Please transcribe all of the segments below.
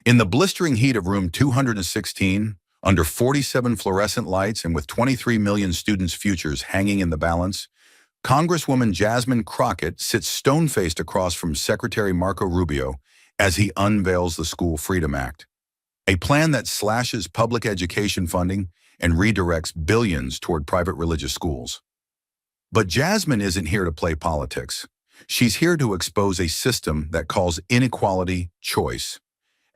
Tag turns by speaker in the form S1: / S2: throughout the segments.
S1: In the blistering heat of room 216, under 47 fluorescent lights and with 23 million students' futures hanging in the balance, Congresswoman Jasmine Crockett sits stone-faced across from Secretary Marco Rubio as he unveils the School Freedom Act, a plan that slashes public education funding and redirects billions toward private religious schools. But Jasmine isn't here to play politics. She's here to expose a system that calls inequality choice.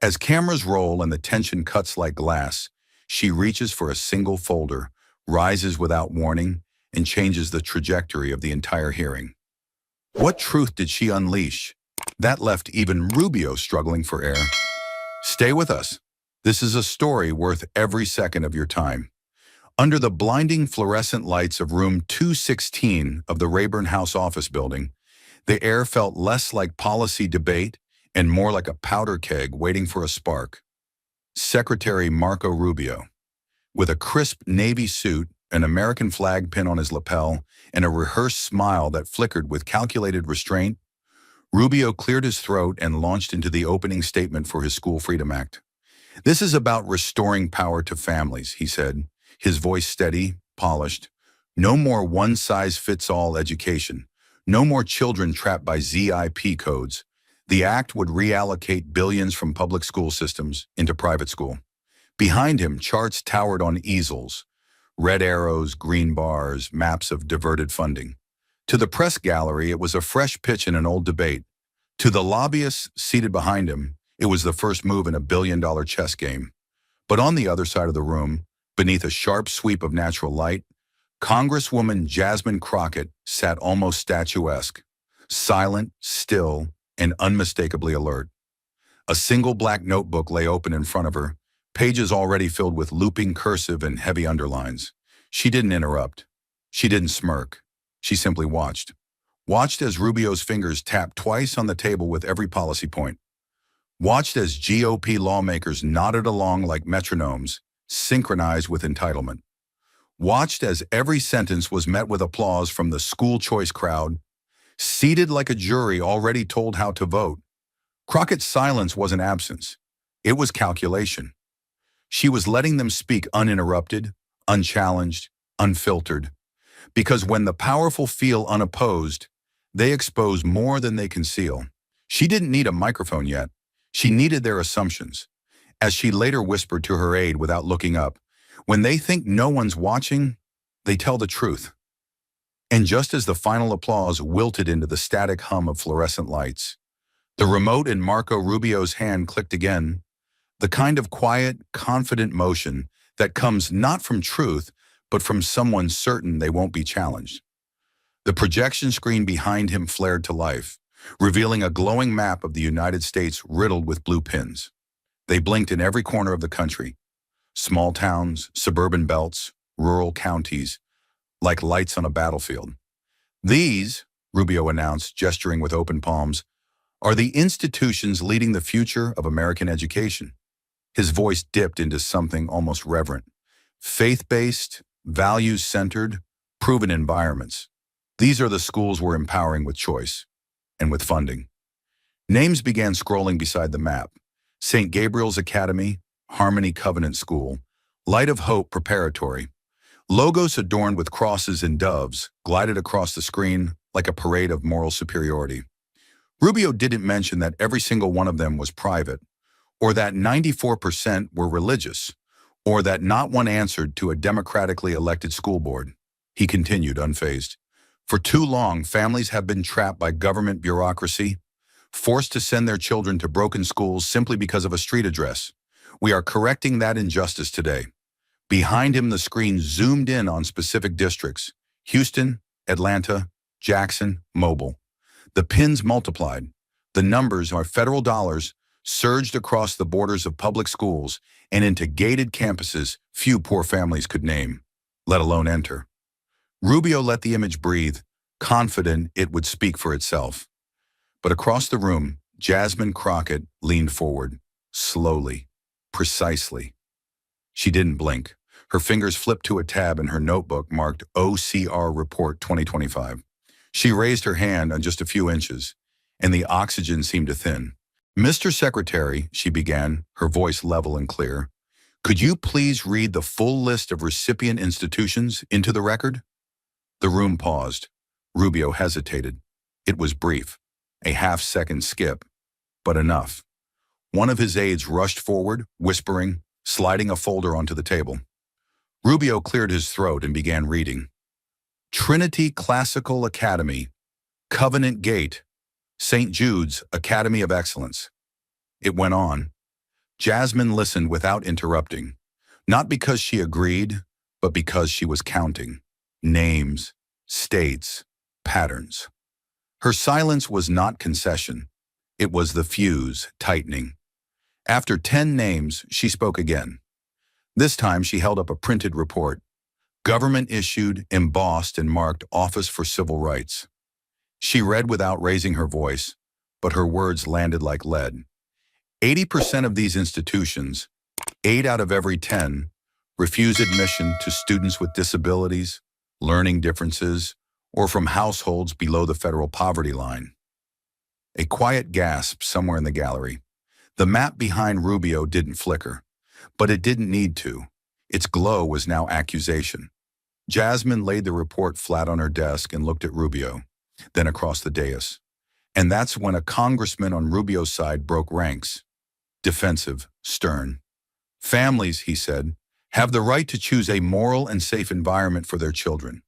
S1: As cameras roll and the tension cuts like glass, she reaches for a single folder, rises without warning, and changes the trajectory of the entire hearing. What truth did she unleash? That left even Rubio struggling for air. Stay with us. This is a story worth every second of your time. Under the blinding fluorescent lights of room 216 of the Rayburn House office building, the air felt less like policy debate and more like a powder keg waiting for a spark. Secretary Marco Rubio, with a crisp navy suit, an American flag pin on his lapel, and a rehearsed smile that flickered with calculated restraint, Rubio cleared his throat and launched into the opening statement for his School Freedom Act. "This is about restoring power to families," he said, his voice steady, polished. "No more one-size-fits-all education. No more children trapped by ZIP codes. The act would reallocate billions from public school systems into private school." Behind him, charts towered on easels, red arrows, green bars, maps of diverted funding. To the press gallery, it was a fresh pitch in an old debate. To the lobbyists seated behind him, it was the first move in a billion-dollar chess game. But on the other side of the room, beneath a sharp sweep of natural light, Congresswoman Jasmine Crockett sat almost statuesque, silent, still, and unmistakably alert. A single black notebook lay open in front of her, pages already filled with looping cursive and heavy underlines. She didn't interrupt. She didn't smirk. She simply watched. Watched as Rubio's fingers tapped twice on the table with every policy point. Watched as GOP lawmakers nodded along like metronomes, synchronized with entitlement. Watched as every sentence was met with applause from the school choice crowd, seated like a jury already told how to vote. Crockett's silence wasn't absence. It was calculation. She was letting them speak uninterrupted, unchallenged, unfiltered. Because when the powerful feel unopposed, they expose more than they conceal. She didn't need a microphone yet. She needed their assumptions. As she later whispered to her aide without looking up, "When they think no one's watching, they tell the truth." And just as the final applause wilted into the static hum of fluorescent lights, the remote in Marco Rubio's hand clicked again, the kind of quiet, confident motion that comes not from truth, but from someone certain they won't be challenged. The projection screen behind him flared to life, revealing a glowing map of the United States riddled with blue pins. They blinked in every corner of the country. Small towns, suburban belts, rural counties, like lights on a battlefield. "These," Rubio announced, gesturing with open palms, "are the institutions leading the future of American education." His voice dipped into something almost reverent. "Faith-based, values-centered, proven environments. These are the schools we're empowering with choice and with funding." Names began scrolling beside the map. St. Gabriel's Academy, Harmony Covenant School, Light of Hope Preparatory. Logos adorned with crosses and doves glided across the screen like a parade of moral superiority. Rubio didn't mention that every single one of them was private, or that 94% were religious, or that not one answered to a democratically elected school board. He continued, unfazed. "For too long, families have been trapped by government bureaucracy, forced to send their children to broken schools simply because of a street address. We are correcting that injustice today." Behind him, the screen zoomed in on specific districts: Houston, Atlanta, Jackson, Mobile. The pins multiplied. The numbers, our federal dollars, surged across the borders of public schools and into gated campuses few poor families could name, let alone enter. Rubio let the image breathe, confident it would speak for itself. But across the room, Jasmine Crockett leaned forward, slowly, precisely. She didn't blink. Her fingers flipped to a tab in her notebook marked OCR Report 2025. She raised her hand on just a few inches, and the oxygen seemed to thin. Mr. Secretary, she began, her voice level and clear, could you please read the full list of recipient institutions into the record? The room paused. Rubio hesitated. It was brief, a half-second skip, but enough. One of his aides rushed forward, whispering, sliding a folder onto the table. Rubio cleared his throat and began reading. Trinity Classical Academy, Covenant Gate, St. Jude's Academy of Excellence. It went on. Jasmine listened without interrupting, not because she agreed, but because she was counting. Names, states, patterns. Her silence was not concession. It was the fuse tightening. After 10 names, she spoke again. This time she held up a printed report. Government issued, embossed, and marked Office for Civil Rights. She read without raising her voice, but her words landed like lead. 80% of these institutions, 8 out of every 10, refuse admission to students with disabilities, learning differences, or from households below the federal poverty line. A quiet gasp somewhere in the gallery. The map behind Rubio didn't flicker, but it didn't need to. Its glow was now accusation. Jasmine laid the report flat on her desk and looked at Rubio, then across the dais. And that's when a congressman on Rubio's side broke ranks. Defensive, stern. Families, he said, have the right to choose a moral and safe environment for their children.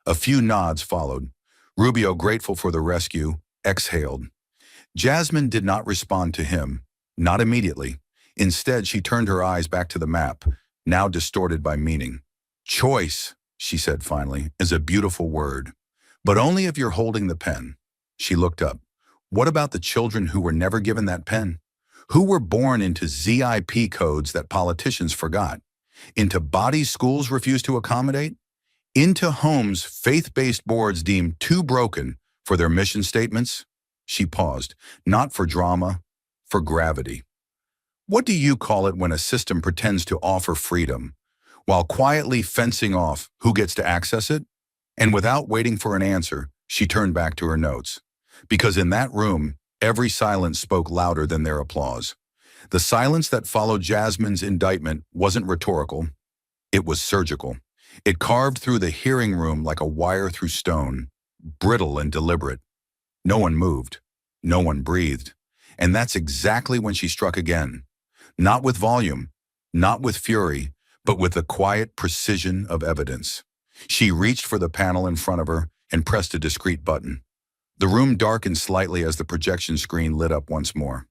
S1: A few nods followed. Rubio, grateful for the rescue, exhaled. Jasmine did not respond to him, not immediately. Instead, she turned her eyes back to the map, now distorted by meaning. Choice, she said finally, is a beautiful word, but only if you're holding the pen. She looked up. What about the children who were never given that pen? Who were born into ZIP codes that politicians forgot? Into bodies schools refused to accommodate? Into homes faith-based boards deemed too broken for their mission statements? She paused, not for drama, for gravity. What do you call it when a system pretends to offer freedom, while quietly fencing off who gets to access it? And without waiting for an answer, she turned back to her notes. Because in that room, every silence spoke louder than their applause. The silence that followed Jasmine's indictment wasn't rhetorical. It was surgical. It carved through the hearing room like a wire through stone, brittle and deliberate. No one moved. No one breathed. And that's exactly when she struck again. Not with volume, not with fury, but with the quiet precision of evidence. She reached for the panel in front of her and pressed a discreet button. The room darkened slightly as the projection screen lit up once more.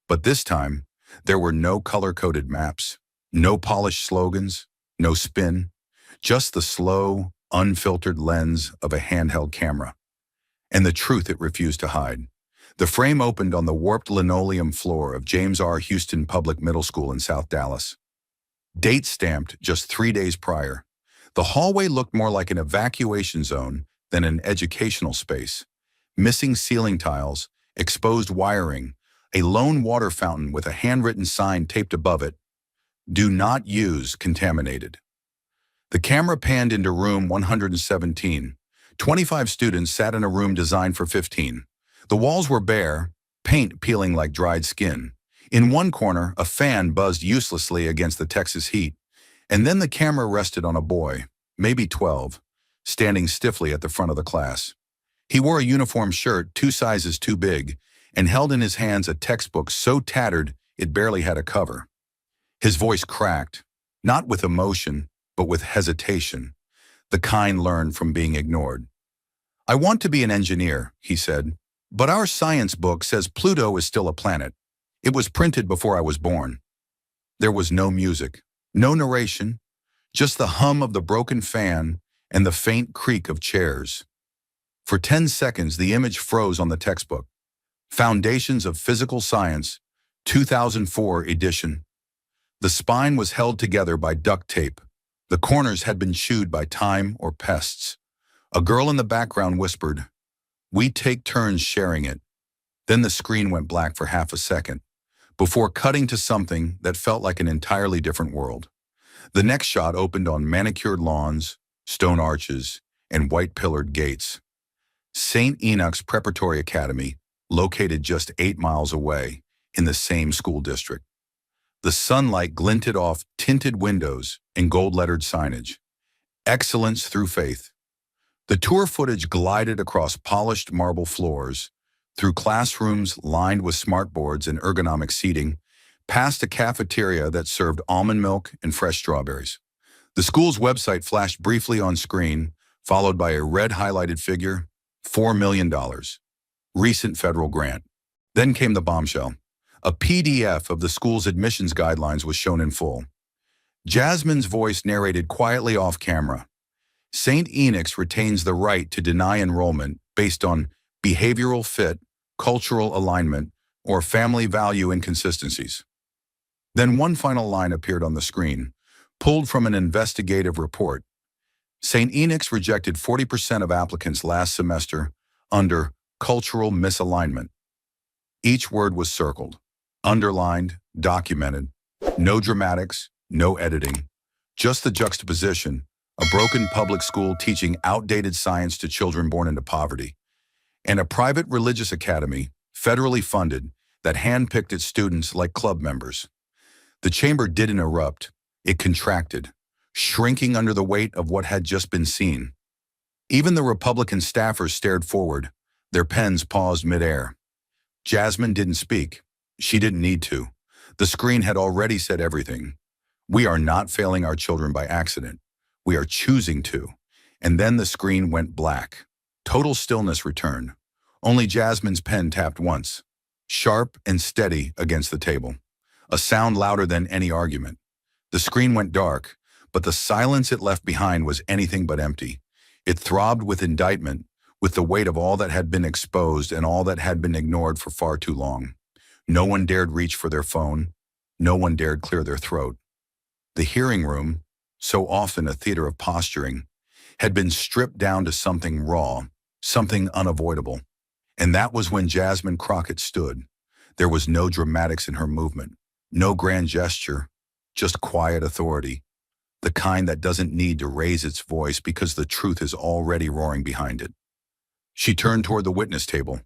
S1: But this time, there were no color-coded maps, no polished slogans, no spin, just the slow, unfiltered lens of a handheld camera. And the truth it refused to hide. The frame opened on the warped linoleum floor of James R. Houston Public Middle School in South Dallas. Date stamped just 3 days prior. The hallway looked more like an evacuation zone than an educational space. Missing ceiling tiles, exposed wiring, a lone water fountain with a handwritten sign taped above it, "Do not use contaminated." The camera panned into room 117. 25 students sat in a room designed for 15. The walls were bare, paint peeling like dried skin. In one corner, a fan buzzed uselessly against the Texas heat, and then the camera rested on a boy, maybe 12, standing stiffly at the front of the class. He wore a uniform shirt 2 sizes too big and held in his hands a textbook so tattered it barely had a cover. His voice cracked, not with emotion, but with hesitation, the kind learned from being ignored. "I want to be an engineer," he said, "but our science book says Pluto is still a planet. It was printed before I was born." There was no music, no narration, just the hum of the broken fan and the faint creak of chairs. For 10 seconds, the image froze on the textbook. Foundations of Physical Science, 2004 edition. The spine was held together by duct tape. The corners had been chewed by time or pests. A girl in the background whispered, "We take turns sharing it." Then the screen went black for half a second, before cutting to something that felt like an entirely different world. The next shot opened on manicured lawns, stone arches, and white-pillared gates. St. Enoch's Preparatory Academy, located just 8 miles away, in the same school district. The sunlight glinted off tinted windows and gold-lettered signage. Excellence through faith. The tour footage glided across polished marble floors, through classrooms lined with smartboards and ergonomic seating, past a cafeteria that served almond milk and fresh strawberries. The school's website flashed briefly on screen, followed by a red highlighted figure, $4 million. Recent federal grant. Then came the bombshell. A PDF of the school's admissions guidelines was shown in full. Jasmine's voice narrated quietly off camera. St. Enoch's retains the right to deny enrollment based on behavioral fit, cultural alignment, or family value inconsistencies. Then one final line appeared on the screen, pulled from an investigative report. St. Enoch's rejected 40% of applicants last semester under cultural misalignment. Each word was circled, underlined, documented. No dramatics, no editing, just the juxtaposition. A broken public school teaching outdated science to children born into poverty, and a private religious academy, federally funded, that handpicked its students like club members. The chamber didn't erupt. It contracted, shrinking under the weight of what had just been seen. Even the Republican staffers stared forward, their pens paused midair. Jasmine didn't speak. She didn't need to. The screen had already said everything. We are not failing our children by accident. We are choosing to. And then the screen went black. Total stillness returned. Only Jasmine's pen tapped once, sharp and steady against the table. A sound louder than any argument. The screen went dark, but the silence it left behind was anything but empty. It throbbed with indictment, with the weight of all that had been exposed and all that had been ignored for far too long. No one dared reach for their phone. No one dared clear their throat. The hearing room, so often a theater of posturing, had been stripped down to something raw, something unavoidable. And that was when Jasmine Crockett stood. There was no dramatics in her movement, no grand gesture, just quiet authority, the kind that doesn't need to raise its voice because the truth is already roaring behind it. She turned toward the witness table,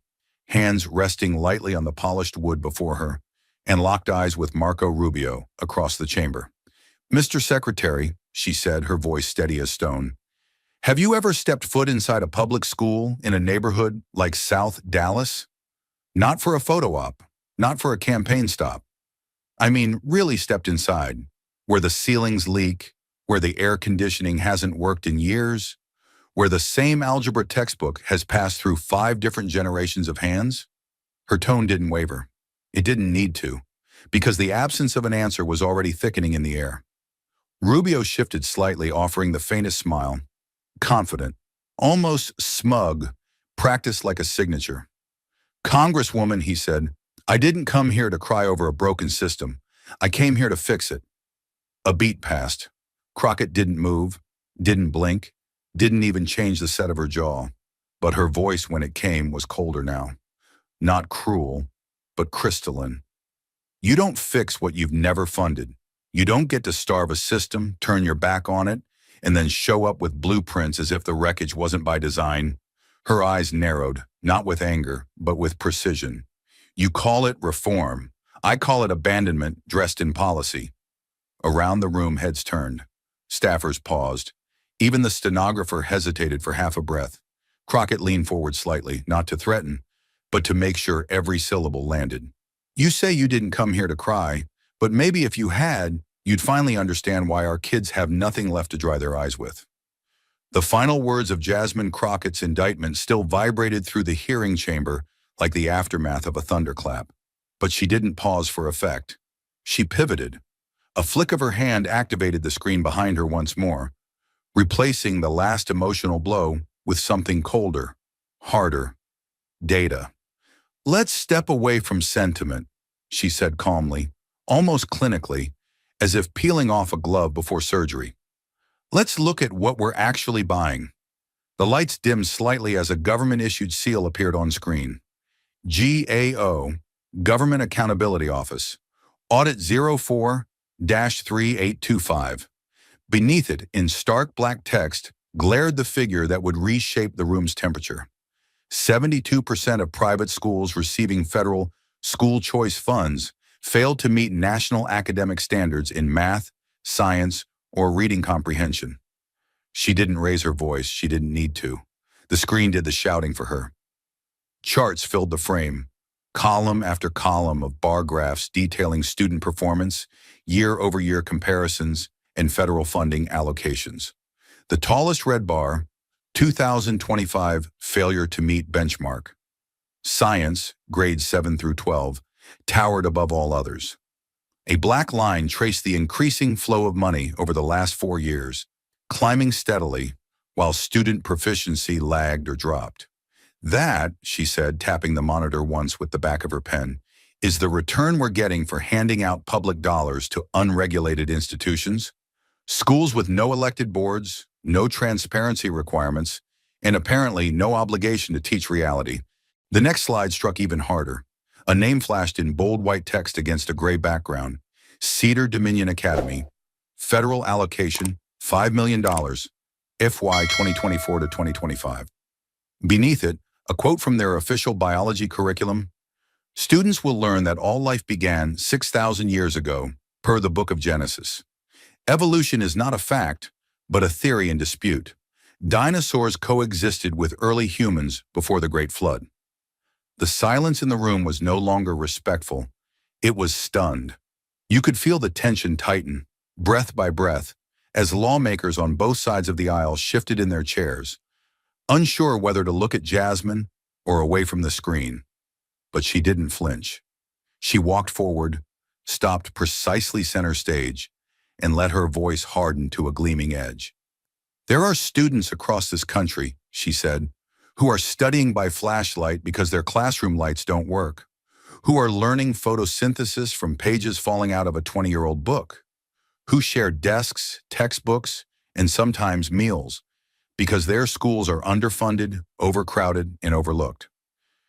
S1: hands resting lightly on the polished wood before her, and locked eyes with Marco Rubio across the chamber. "Mr. Secretary," she said, her voice steady as stone, "have you ever stepped foot inside a public school in a neighborhood like South Dallas? Not for a photo op, not for a campaign stop. I mean, really stepped inside, where the ceilings leak, where the air conditioning hasn't worked in years, where the same algebra textbook has passed through 5 different generations of hands?" Her tone didn't waver. It didn't need to, because the absence of an answer was already thickening in the air. Rubio shifted slightly, offering the faintest smile. Confident, almost smug, practiced like a signature. "Congresswoman," he said, "I didn't come here to cry over a broken system. I came here to fix it." A beat passed. Crockett didn't move, didn't blink, didn't even change the set of her jaw. But her voice, when it came, was colder now. Not cruel, but crystalline. "You don't fix what you've never funded. You don't get to starve a system, turn your back on it, and then show up with blueprints as if the wreckage wasn't by design." Her eyes narrowed, not with anger, but with precision. "You call it reform. I call it abandonment dressed in policy." Around the room, heads turned. Staffers paused. Even the stenographer hesitated for half a breath. Crockett leaned forward slightly, not to threaten, but to make sure every syllable landed. "You say you didn't come here to cry, but maybe if you had, you'd finally understand why our kids have nothing left to dry their eyes with." The final words of Jasmine Crockett's indictment still vibrated through the hearing chamber like the aftermath of a thunderclap. But she didn't pause for effect. She pivoted. A flick of her hand activated the screen behind her once more, replacing the last emotional blow with something colder, harder. Data. "Let's step away from sentiment," she said calmly, almost clinically, as if peeling off a glove before surgery. "Let's look at what we're actually buying." The lights dimmed slightly as a government-issued seal appeared on screen. GAO, Government Accountability Office, Audit 04-3825. Beneath it, in stark black text, glared the figure that would reshape the room's temperature. 72% of private schools receiving federal school choice funds, failed to meet national academic standards in math, science, or reading comprehension. She didn't raise her voice, she didn't need to. The screen did the shouting for her. Charts filled the frame, column after column of bar graphs detailing student performance, year-over-year comparisons, and federal funding allocations. The tallest red bar, 2025 failure to meet benchmark. Science, grades 7 through 12, towered above all others. A black line traced the increasing flow of money over the last 4 years, climbing steadily while student proficiency lagged or dropped. That, she said, tapping the monitor once with the back of her pen, is the return we're getting for handing out public dollars to unregulated institutions, schools with no elected boards, no transparency requirements, and apparently no obligation to teach reality. The next slide struck even harder. A name flashed in bold white text against a gray background. Cedar Dominion Academy. Federal allocation, $5 million, FY 2024 to 2025. Beneath it, a quote from their official biology curriculum. Students will learn that all life began 6,000 years ago, per the book of Genesis. Evolution is not a fact, but a theory in dispute. Dinosaurs coexisted with early humans before the Great Flood. The silence in the room was no longer respectful. It was stunned. You could feel the tension tighten, breath by breath, as lawmakers on both sides of the aisle shifted in their chairs, unsure whether to look at Jasmine or away from the screen. But she didn't flinch. She walked forward, stopped precisely center stage, and let her voice harden to a gleaming edge. There are students across this country, she said, who are studying by flashlight because their classroom lights don't work, who are learning photosynthesis from pages falling out of a 20-year-old book, who share desks, textbooks, and sometimes meals because their schools are underfunded, overcrowded, and overlooked.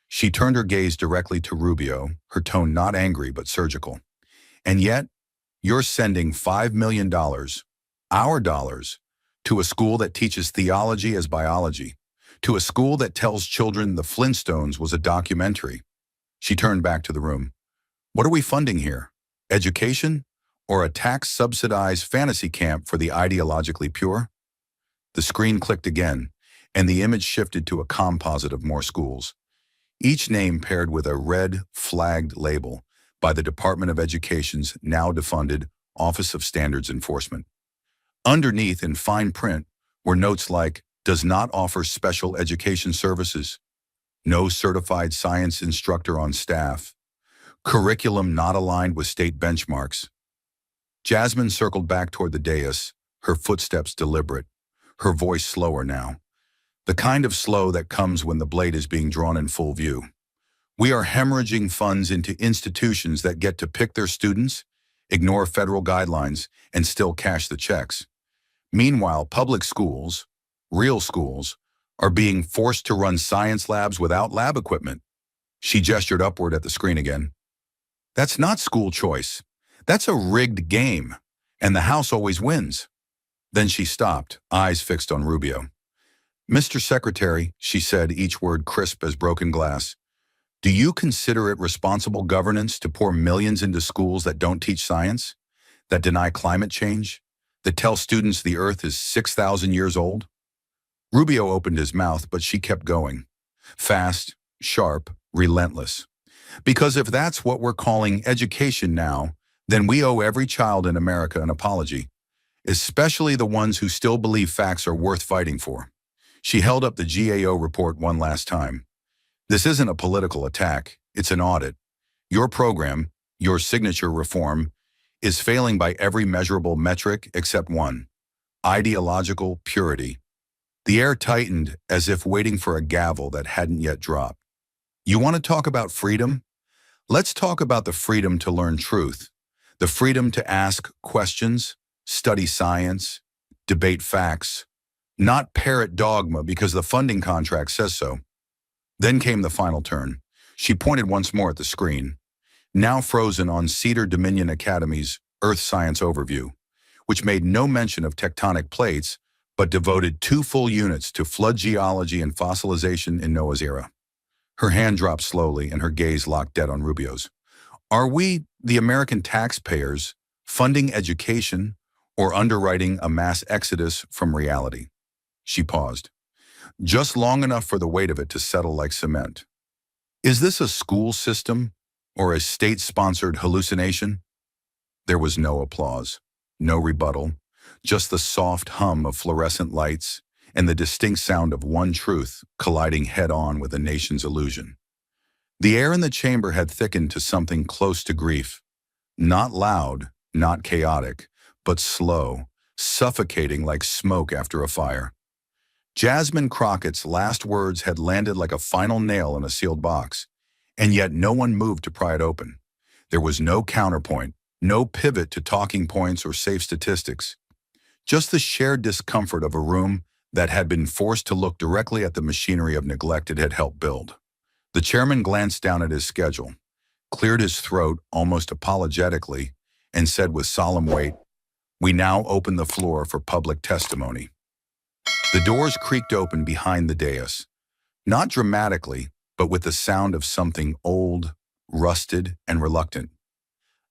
S1: She turned her gaze directly to Rubio, her tone not angry but surgical. And yet, you're sending $5 million, our dollars, to a school that teaches theology as biology, to a school that tells children the Flintstones was a documentary. She turned back to the room. What are we funding here? Education? Or a tax-subsidized fantasy camp for the ideologically pure? The screen clicked again, and the image shifted to a composite of more schools, each name paired with a red, flagged label by the Department of Education's now defunded Office of Standards Enforcement. Underneath, in fine print, were notes like, does not offer special education services, no certified science instructor on staff, curriculum not aligned with state benchmarks. Jasmine circled back toward the dais, her footsteps deliberate, her voice slower now, the kind of slow that comes when the blade is being drawn in full view. We are hemorrhaging funds into institutions that get to pick their students, ignore federal guidelines, and still cash the checks. Meanwhile, public schools, real schools, are being forced to run science labs without lab equipment. She gestured upward at the screen again. That's not school choice. That's a rigged game, and the house always wins. Then she stopped, eyes fixed on Rubio. Mr. Secretary, she said, each word crisp as broken glass, do you consider it responsible governance to pour millions into schools that don't teach science, that deny climate change, that tell students the Earth is 6,000 years old? Rubio opened his mouth, but she kept going. Fast, sharp, relentless. Because if that's what we're calling education now, then we owe every child in America an apology, especially the ones who still believe facts are worth fighting for. She held up the GAO report one last time. This isn't a political attack, it's an audit. Your program, your signature reform, is failing by every measurable metric except one: ideological purity. The air tightened as if waiting for a gavel that hadn't yet dropped. You want to talk about freedom? Let's talk about the freedom to learn truth, the freedom to ask questions, study science, debate facts, not parrot dogma because the funding contract says so. Then came the final turn. She pointed once more at the screen, now frozen on Cedar Dominion Academy's Earth Science Overview, which made no mention of tectonic plates, but devoted 2 full units to flood geology and fossilization in Noah's era. Her hand dropped slowly and her gaze locked dead on Rubio's. Are we, the American taxpayers, funding education or underwriting a mass exodus from reality? She paused, just long enough for the weight of it to settle like cement. Is this a school system or a state-sponsored hallucination? There was no applause, no rebuttal, just the soft hum of fluorescent lights and the distinct sound of one truth colliding head-on with a nation's illusion. The air in the chamber had thickened to something close to grief, not loud, not chaotic, but slow, suffocating like smoke after a fire. Jasmine Crockett's last words had landed like a final nail in a sealed box, and yet no one moved to pry it open. There was no counterpoint, no pivot to talking points or safe statistics, just the shared discomfort of a room that had been forced to look directly at the machinery of neglect it had helped build. The chairman glanced down at his schedule, cleared his throat almost apologetically, and said with solemn weight, "We now open the floor for public testimony." The doors creaked open behind the dais, not dramatically, but with the sound of something old, rusted, and reluctant.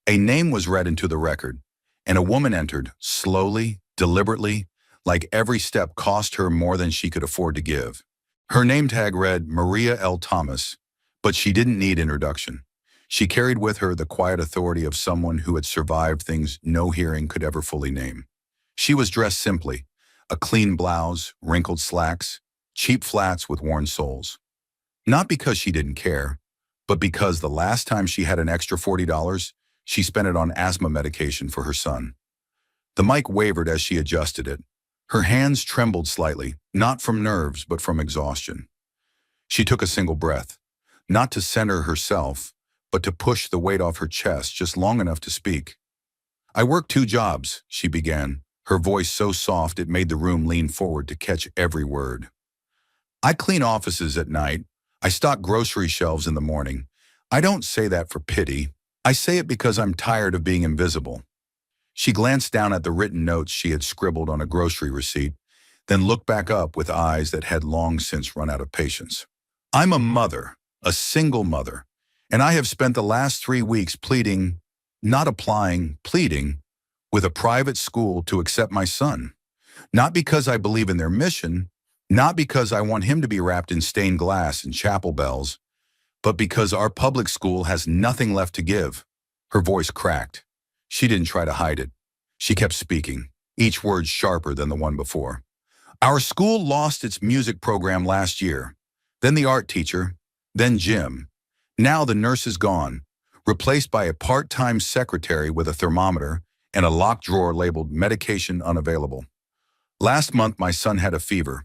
S1: A name was read into the record, and a woman entered, slowly, deliberately, like every step cost her more than she could afford to give. Her name tag read Maria L. Thomas, but she didn't need introduction. She carried with her the quiet authority of someone who had survived things no hearing could ever fully name. She was dressed simply, a clean blouse, wrinkled slacks, cheap flats with worn soles. Not because she didn't care, but because the last time she had an extra $40, she spent it on asthma medication for her son. The mic wavered as she adjusted it. Her hands trembled slightly, not from nerves, but from exhaustion. She took a single breath, not to center herself, but to push the weight off her chest just long enough to speak. "I work 2 jobs, she began, her voice so soft it made the room lean forward to catch every word. "I clean offices at night. I stock grocery shelves in the morning. I don't say that for pity. I say it because I'm tired of being invisible." She glanced down at the written notes she had scribbled on a grocery receipt, then looked back up with eyes that had long since run out of patience. "I'm a mother, a single mother, and I have spent the last 3 weeks pleading, not applying, pleading, with a private school to accept my son. Not because I believe in their mission, not because I want him to be wrapped in stained glass and chapel bells, but because our public school has nothing left to give." Her voice cracked. She didn't try to hide it. She kept speaking, each word sharper than the one before. "Our school lost its music program last year, then the art teacher, then gym. Now the nurse is gone, replaced by a part-time secretary with a thermometer and a locked drawer labeled medication unavailable. Last month my son had a fever,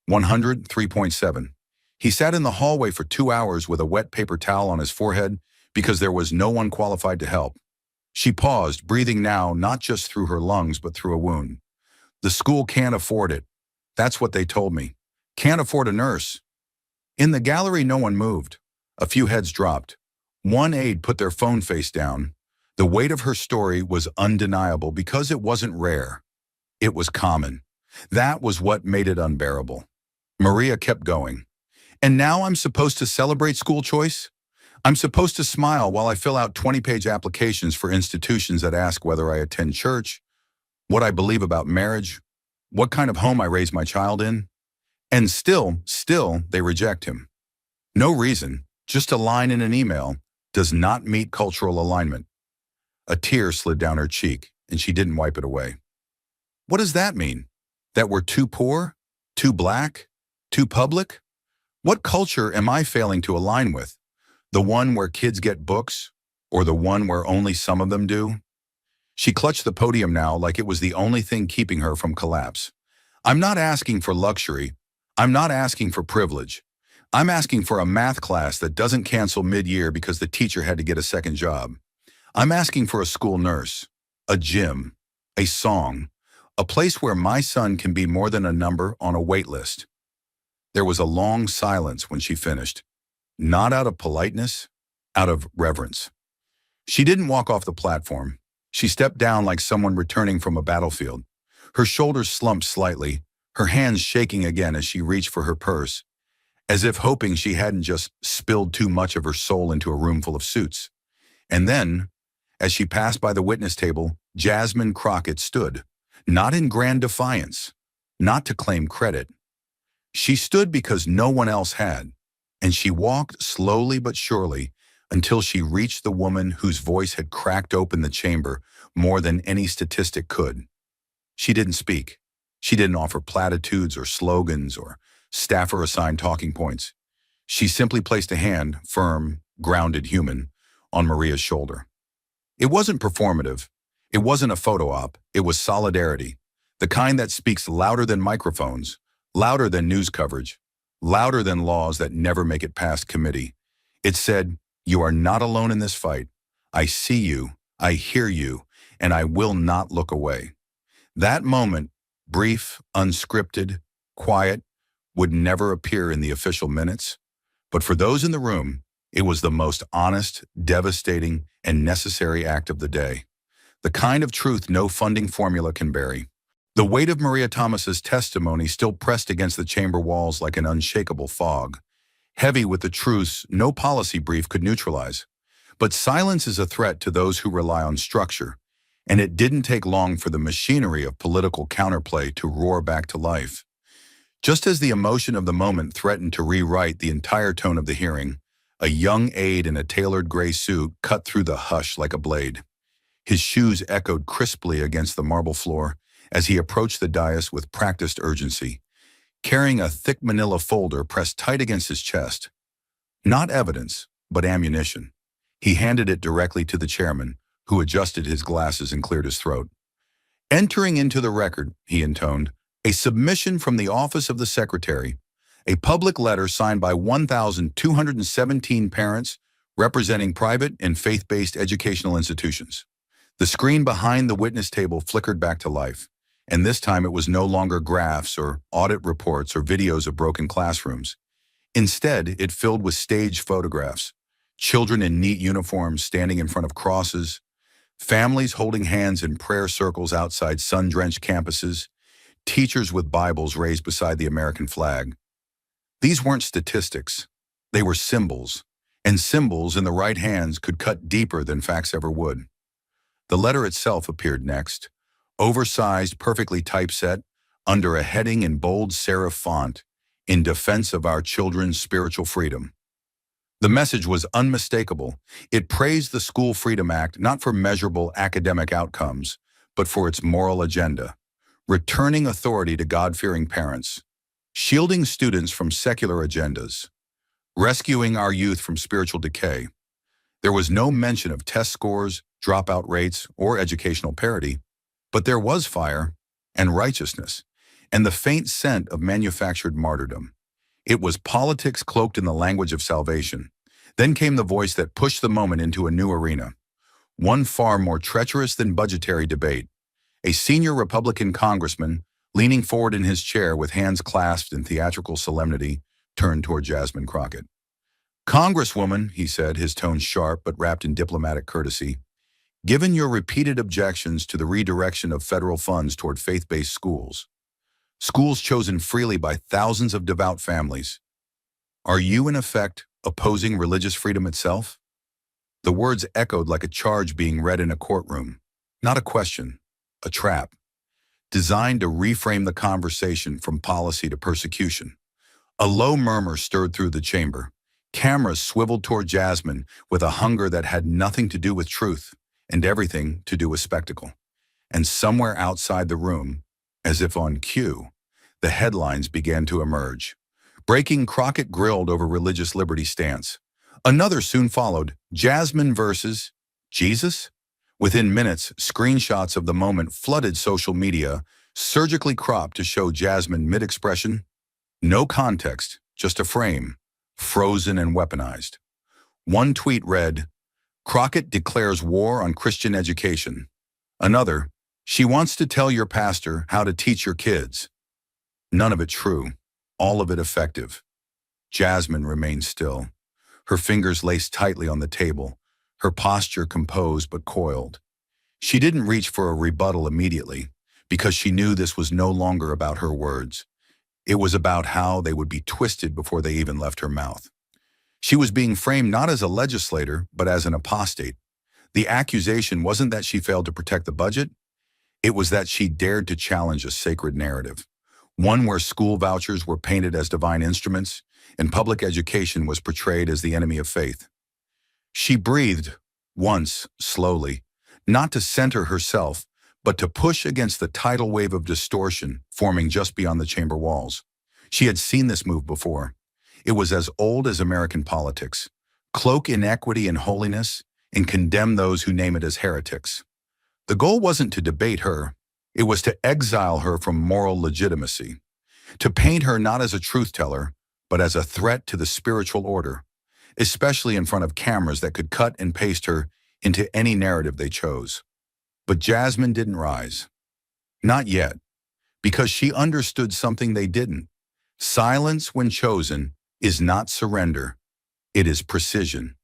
S1: 103.7. He sat in the hallway for 2 hours with a wet paper towel on his forehead because there was no one qualified to help." She paused, breathing now not just through her lungs but through a wound. "The school can't afford it. That's what they told me. Can't afford a nurse." In the gallery no one moved. A few heads dropped. One aide put their phone face down. The weight of her story was undeniable because it wasn't rare. It was common. That was what made it unbearable. Maria kept going. "And now I'm supposed to celebrate school choice? I'm supposed to smile while I fill out 20-page applications for institutions that ask whether I attend church, what I believe about marriage, what kind of home I raise my child in? And still, they reject him. No reason, just a line in an email, does not meet cultural alignment." A tear slid down her cheek, and she didn't wipe it away. "What does that mean? That we're too poor? Too black? Too public? What culture am I failing to align with? The one where kids get books, or the one where only some of them do?" She clutched the podium now like it was the only thing keeping her from collapse. "I'm not asking for luxury. I'm not asking for privilege. I'm asking for a math class that doesn't cancel mid-year because the teacher had to get a second job. I'm asking for a school nurse, a gym, a song, a place where my son can be more than a number on a wait list." There was a long silence when she finished. Not out of politeness, out of reverence. She didn't walk off the platform. She stepped down like someone returning from a battlefield. Her shoulders slumped slightly, her hands shaking again as she reached for her purse. as if hoping she hadn't just spilled too much of her soul into a room full of suits. And then, as she passed by the witness table, Jasmine Crockett stood, not in grand defiance, not to claim credit. She stood because no one else had, and she walked slowly but surely until she reached the woman whose voice had cracked open the chamber more than any statistic could. She didn't speak. She didn't offer platitudes or slogans or staffer-assigned talking points. She simply placed a hand, firm, grounded human, on Maria's shoulder. It wasn't performative. It wasn't a photo op. It was solidarity, the kind that speaks louder than microphones, louder than news coverage, louder than laws that never make it past committee. It said, "You are not alone in this fight. I see you, I hear you, and I will not look away." That moment, brief, unscripted, quiet, would never appear in the official minutes. But for those in the room, it was the most honest, devastating, and necessary act of the day. The kind of truth no funding formula can bury. The weight of Maria Thomas's testimony still pressed against the chamber walls like an unshakable fog, heavy with the truths no policy brief could neutralize. But silence is a threat to those who rely on structure, and it didn't take long for the machinery of political counterplay to roar back to life. Just as the emotion of the moment threatened to rewrite the entire tone of the hearing, a young aide in a tailored gray suit cut through the hush like a blade. His shoes echoed crisply against the marble floor as he approached the dais with practiced urgency, carrying a thick manila folder pressed tight against his chest. Not evidence, but ammunition. He handed it directly to the chairman, who adjusted his glasses and cleared his throat. "Entering into the record," he intoned, "a submission from the Office of the Secretary, a public letter signed by 1,217 parents representing private and faith-based educational institutions." The screen behind the witness table flickered back to life, and this time it was no longer graphs or audit reports or videos of broken classrooms. Instead, it filled with staged photographs, children in neat uniforms standing in front of crosses, families holding hands in prayer circles outside sun-drenched campuses, teachers with Bibles raised beside the American flag. These weren't statistics. They were symbols, and symbols in the right hands could cut deeper than facts ever would. The letter itself appeared next, oversized, perfectly typeset, under a heading in bold serif font, "In defense of our children's spiritual freedom." The message was unmistakable. It praised the School Freedom Act not for measurable academic outcomes, but for its moral agenda, returning authority to God-fearing parents, shielding students from secular agendas, rescuing our youth from spiritual decay. There was no mention of test scores, dropout rates, or educational parity, but there was fire and righteousness, and the faint scent of manufactured martyrdom. It was politics cloaked in the language of salvation. Then came the voice that pushed the moment into a new arena, one far more treacherous than budgetary debate. A senior Republican congressman, leaning forward in his chair with hands clasped in theatrical solemnity, turned toward Jasmine Crockett. "Congresswoman," he said, his tone sharp but wrapped in diplomatic courtesy, "given your repeated objections to the redirection of federal funds toward faith-based schools, schools chosen freely by thousands of devout families, are you, in effect, opposing religious freedom itself?" The words echoed like a charge being read in a courtroom. Not a question, a trap, designed to reframe the conversation from policy to persecution. A low murmur stirred through the chamber. Cameras swiveled toward Jasmine with a hunger that had nothing to do with truth and everything to do with spectacle. And somewhere outside the room, as if on cue, the headlines began to emerge. Breaking, Crockett grilled over religious liberty stance. Another soon followed, Jasmine versus Jesus? Within minutes, screenshots of the moment flooded social media, surgically cropped to show Jasmine mid-expression. No context, just a frame, frozen and weaponized. One tweet read, "Crockett declares war on Christian education." Another, "She wants to tell your pastor how to teach your kids." None of it true, all of it effective. Jasmine remained still, her fingers laced tightly on the table, her posture composed but coiled. She didn't reach for a rebuttal immediately, because she knew this was no longer about her words. It was about how they would be twisted before they even left her mouth. She was being framed not as a legislator, but as an apostate. The accusation wasn't that she failed to protect the budget, it was that she dared to challenge a sacred narrative, one where school vouchers were painted as divine instruments and public education was portrayed as the enemy of faith. She breathed once, slowly, not to center herself, but to push against the tidal wave of distortion forming just beyond the chamber walls. She had seen this move before. It was as old as American politics. Cloak inequity and holiness and condemn those who name it as heretics. The goal wasn't to debate her. It was to exile her from moral legitimacy, to paint her not as a truth teller, but as a threat to the spiritual order, especially in front of cameras that could cut and paste her into any narrative they chose. But Jasmine didn't rise. Not yet, because she understood something they didn't. Silence, when chosen, is not surrender. It is precision.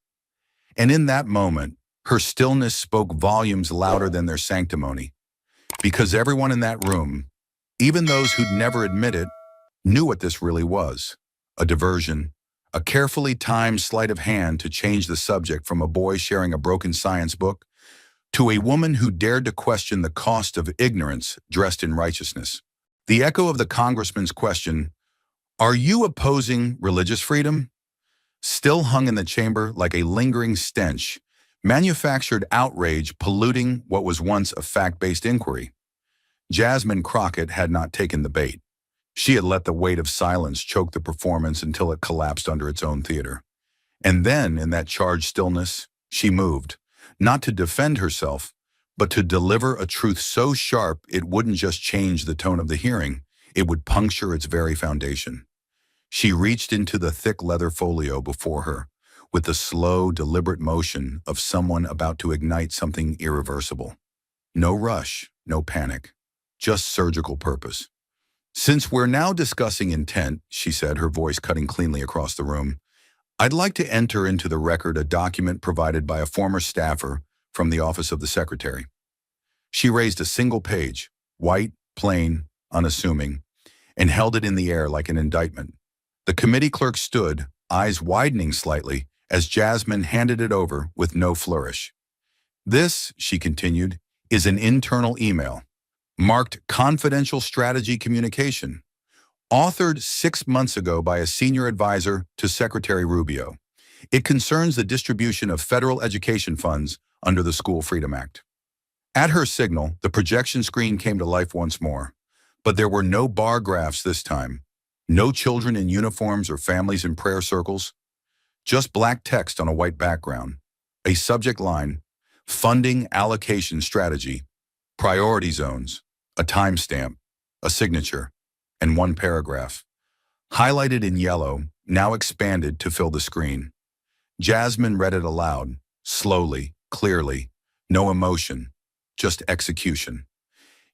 S1: And in that moment, her stillness spoke volumes louder than their sanctimony, because everyone in that room, even those who'd never admit it, knew what this really was: a diversion, a carefully timed sleight of hand to change the subject from a boy sharing a broken science book to a woman who dared to question the cost of ignorance dressed in righteousness. The echo of the congressman's question, "Are you opposing religious freedom?" still hung in the chamber like a lingering stench, manufactured outrage polluting what was once a fact-based inquiry. Jasmine Crockett had not taken the bait. She had let the weight of silence choke the performance until it collapsed under its own theater. And then, in that charged stillness, she moved, not to defend herself, but to deliver a truth so sharp it wouldn't just change the tone of the hearing, it would puncture its very foundation. She reached into the thick leather folio before her, with the slow, deliberate motion of someone about to ignite something irreversible. No rush, no panic, just surgical purpose. "Since we're now discussing intent," she said, her voice cutting cleanly across the room, "I'd like to enter into the record a document provided by a former staffer from the Office of the Secretary." She raised a single page, white, plain, unassuming, and held it in the air like an indictment. The committee clerk stood, eyes widening slightly, as Jasmine handed it over with no flourish. "This," she continued, "is an internal email, marked Confidential Strategy Communication, authored 6 months ago by a senior advisor to Secretary Rubio. It concerns the distribution of federal education funds under the School Freedom Act." At her signal, the projection screen came to life once more, but there were no bar graphs this time, no children in uniforms or families in prayer circles, just black text on a white background, a subject line, funding allocation strategy, priority zones, a timestamp, a signature, and one paragraph, highlighted in yellow, now expanded to fill the screen. Jasmine read it aloud, slowly, clearly, no emotion, just execution.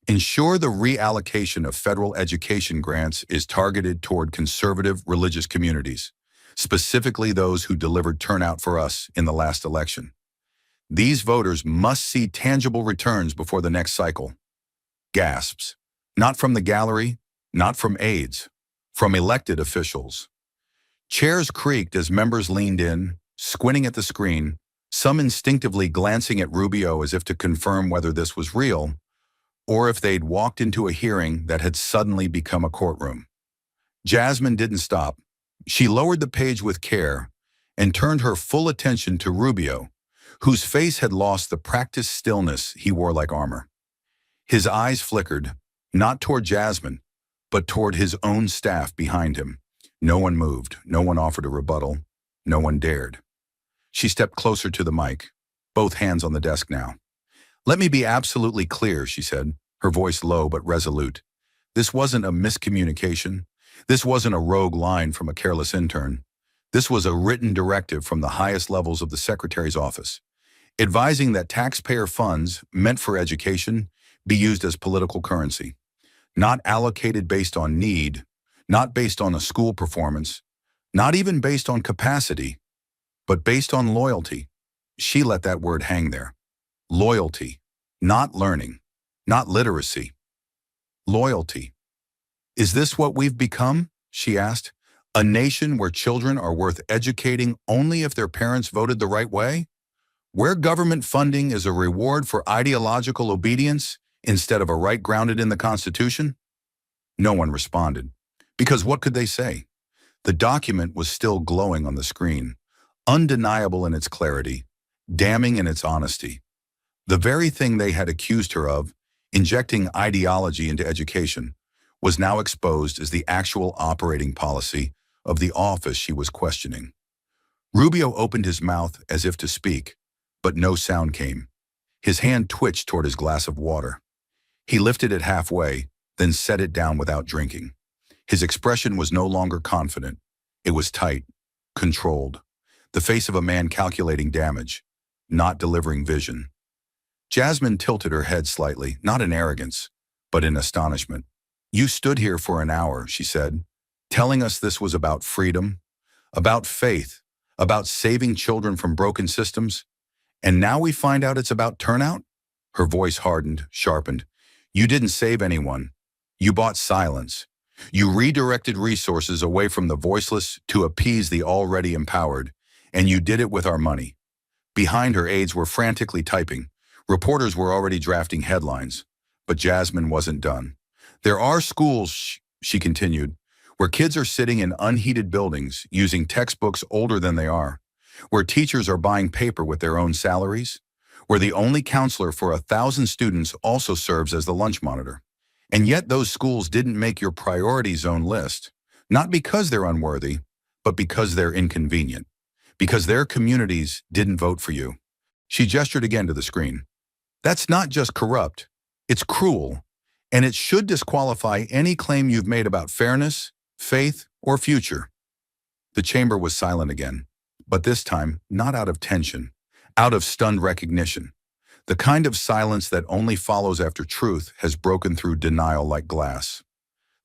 S1: "Ensure the reallocation of federal education grants is targeted toward conservative religious communities, specifically those who delivered turnout for us in the last election. These voters must see tangible returns before the next cycle." Gasps. Not from the gallery, not from aides, from elected officials. Chairs creaked as members leaned in, squinting at the screen, some instinctively glancing at Rubio as if to confirm whether this was real, or if they'd walked into a hearing that had suddenly become a courtroom. Jasmine didn't stop. She lowered the page with care and turned her full attention to Rubio, whose face had lost the practiced stillness he wore like armor. His eyes flickered, not toward Jasmine, but toward his own staff behind him. No one moved, no one offered a rebuttal, no one dared. She stepped closer to the mic, both hands on the desk now. "Let me be absolutely clear," she said, her voice low but resolute. "This wasn't a miscommunication. This wasn't a rogue line from a careless intern. This was a written directive from the highest levels of the Secretary's office, advising that taxpayer funds meant for education be used as political currency, not allocated based on need, not based on a school performance, not even based on capacity, but based on loyalty." She let that word hang there. Loyalty, not learning, not literacy. Loyalty. Is this what we've become? She asked. A nation where children are worth educating only if their parents voted the right way? Where government funding is a reward for ideological obedience instead of a right grounded in the Constitution? No one responded. Because what could they say? The document was still glowing on the screen, undeniable in its clarity, damning in its honesty. The very thing they had accused her of, injecting ideology into education, was now exposed as the actual operating policy of the office she was questioning. Rubio opened his mouth as if to speak, but no sound came. His hand twitched toward his glass of water. He lifted it halfway, then set it down without drinking. His expression was no longer confident. It was tight, controlled, the face of a man calculating damage, not delivering vision. Jasmine tilted her head slightly, not in arrogance, but in astonishment. You stood here for an hour, she said, telling us this was about freedom, about faith, about saving children from broken systems, and now we find out it's about turnout? Her voice hardened, sharpened. You didn't save anyone. You bought silence. You redirected resources away from the voiceless to appease the already empowered, and you did it with our money. Behind her, aides were frantically typing. Reporters were already drafting headlines, but Jasmine wasn't done. There are schools, she continued, where kids are sitting in unheated buildings using textbooks older than they are, where teachers are buying paper with their own salaries, where the only counselor for 1,000 students also serves as the lunch monitor. And yet those schools didn't make your priority zone list, not because they're unworthy, but because they're inconvenient, because their communities didn't vote for you. She gestured again to the screen. That's not just corrupt, it's cruel, and it should disqualify any claim you've made about fairness, faith, or future. The chamber was silent again, but this time not out of tension, out of stunned recognition. The kind of silence that only follows after truth has broken through denial like glass.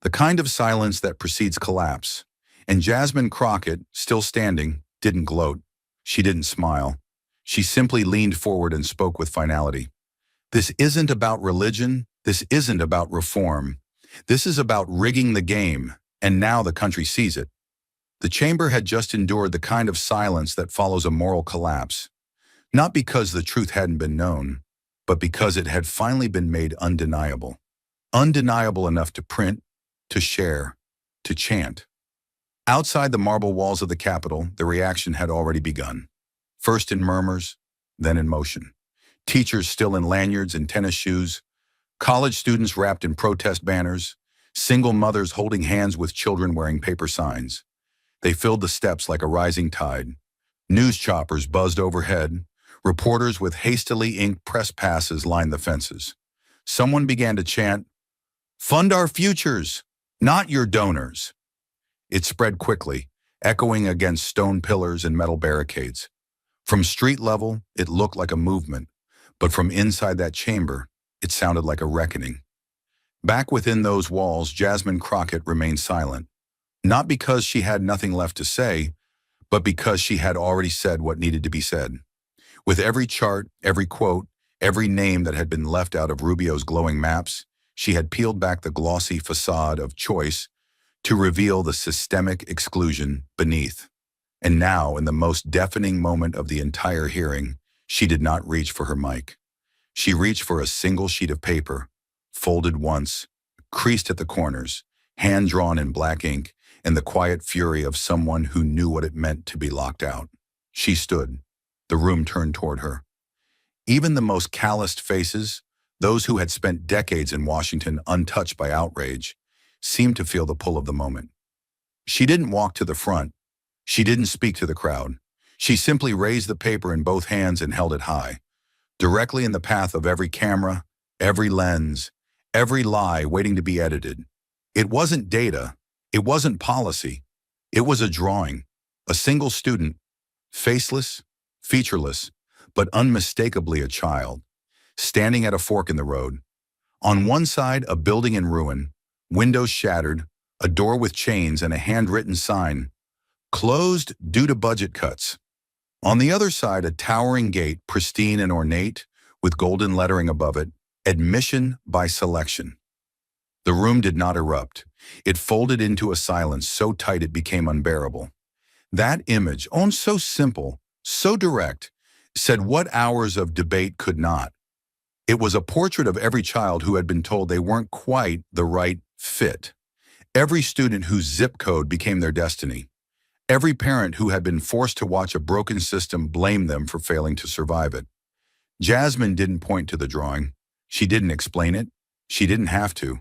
S1: The kind of silence that precedes collapse. And Jasmine Crockett, still standing, didn't gloat. She didn't smile. She simply leaned forward and spoke with finality. This isn't about religion. This isn't about reform. This is about rigging the game, and now the country sees it. The chamber had just endured the kind of silence that follows a moral collapse. Not because the truth hadn't been known, but because it had finally been made undeniable. Undeniable enough to print, to share, to chant. Outside the marble walls of the Capitol, the reaction had already begun. First in murmurs, then in motion. Teachers still in lanyards and tennis shoes, college students wrapped in protest banners, single mothers holding hands with children wearing paper signs. They filled the steps like a rising tide. News choppers buzzed overhead. Reporters with hastily inked press passes lined the fences. Someone began to chant, "Fund our futures, not your donors." It spread quickly, echoing against stone pillars and metal barricades. From street level, it looked like a movement, but from inside that chamber, it sounded like a reckoning. Back within those walls, Jasmine Crockett remained silent, not because she had nothing left to say, but because she had already said what needed to be said. With every chart, every quote, every name that had been left out of Rubio's glowing maps, she had peeled back the glossy facade of choice to reveal the systemic exclusion beneath. And now, in the most deafening moment of the entire hearing, she did not reach for her mic. She reached for a single sheet of paper, folded once, creased at the corners, hand-drawn in black ink, and the quiet fury of someone who knew what it meant to be locked out. She stood. The room turned toward her. Even the most calloused faces, those who had spent decades in Washington untouched by outrage, seemed to feel the pull of the moment. She didn't walk to the front. She didn't speak to the crowd. She simply raised the paper in both hands and held it high, directly in the path of every camera, every lens, every lie waiting to be edited. It wasn't data. It wasn't policy. It was a drawing, a single student, faceless, featureless, but unmistakably a child, standing at a fork in the road. On one side, a building in ruin, windows shattered, a door with chains and a handwritten sign, "Closed due to budget cuts." On the other side, a towering gate, pristine and ornate, with golden lettering above it, "Admission by selection." The room did not erupt. It folded into a silence so tight it became unbearable. That image, oh, so simple, so direct, said what hours of debate could not. It was a portrait of every child who had been told they weren't quite the right fit. Every student whose zip code became their destiny. Every parent who had been forced to watch a broken system blame them for failing to survive it. Jasmine didn't point to the drawing. She didn't explain it. She didn't have to.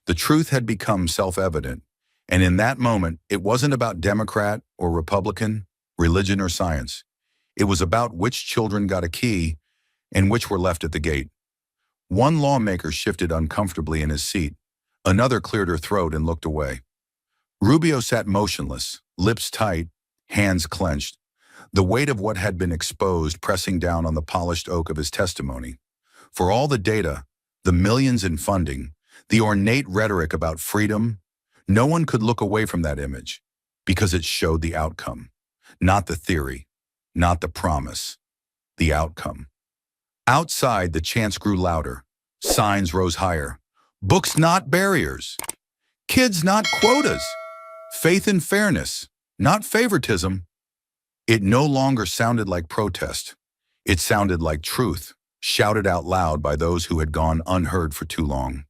S1: The truth had become self-evident. And in that moment, it wasn't about Democrat or Republican, religion or science. It was about which children got a key and which were left at the gate. One lawmaker shifted uncomfortably in his seat. Another cleared her throat and looked away. Rubio sat motionless, lips tight, hands clenched, the weight of what had been exposed pressing down on the polished oak of his testimony. For all the data, the millions in funding, the ornate rhetoric about freedom, no one could look away from that image because it showed the outcome, not the theory, not the promise, the outcome. Outside, the chants grew louder. Signs rose higher. Books not barriers. Kids not quotas. Faith and fairness, not favoritism. It no longer sounded like protest. It sounded like truth, shouted out loud by those who had gone unheard for too long.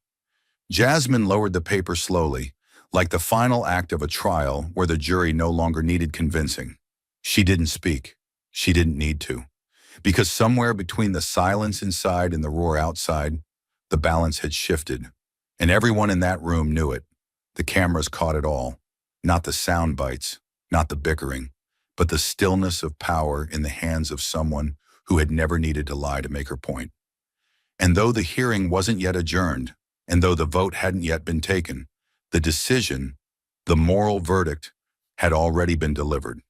S1: Jasmine lowered the paper slowly, like the final act of a trial where the jury no longer needed convincing. She didn't speak. She didn't need to. Because somewhere between the silence inside and the roar outside, the balance had shifted. And everyone in that room knew it. The cameras caught it all. Not the sound bites, not the bickering, but the stillness of power in the hands of someone who had never needed to lie to make her point. And though the hearing wasn't yet adjourned, and though the vote hadn't yet been taken, the decision, the moral verdict, had already been delivered.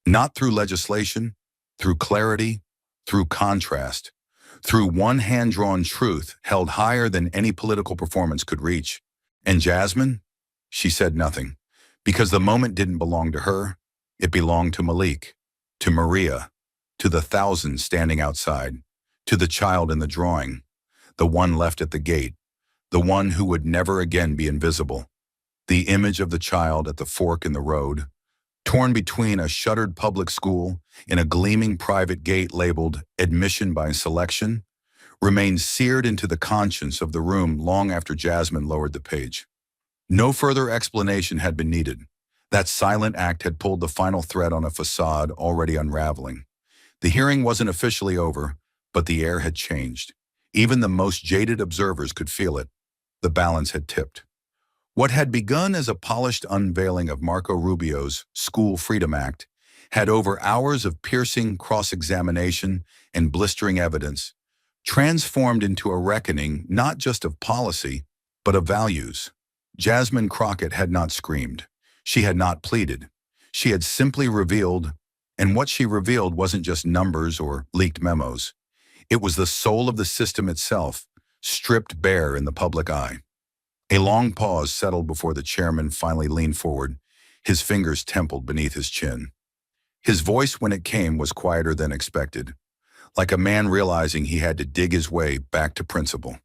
S1: Not through legislation, through clarity, through contrast, through one hand-drawn truth held higher than any political performance could reach. And Jasmine? She said nothing. Because the moment didn't belong to her, it belonged to Malik, to Maria, to the thousands standing outside, to the child in the drawing, the one left at the gate, the one who would never again be invisible, the image of the child at the fork in the road, torn between a shuttered public school and a gleaming private gate labeled admission by selection, remained seared into the conscience of the room long after Jasmine lowered the page. No further explanation had been needed. That silent act had pulled the final thread on a facade already unraveling. The hearing wasn't officially over, but the air had changed. Even the most jaded observers could feel it. The balance had tipped. What had begun as a polished unveiling of Marco Rubio's School Freedom Act had, over hours of piercing cross-examination and blistering evidence, transformed into a reckoning not just of policy, but of values. Jasmine Crockett had not screamed. She had not pleaded. She had simply revealed, and what she revealed wasn't just numbers or leaked memos. It was the soul of the system itself, stripped bare in the public eye. A long pause settled before the chairman finally leaned forward, his fingers templed beneath his chin. His voice, when it came, was quieter than expected, like a man realizing he had to dig his way back to principle.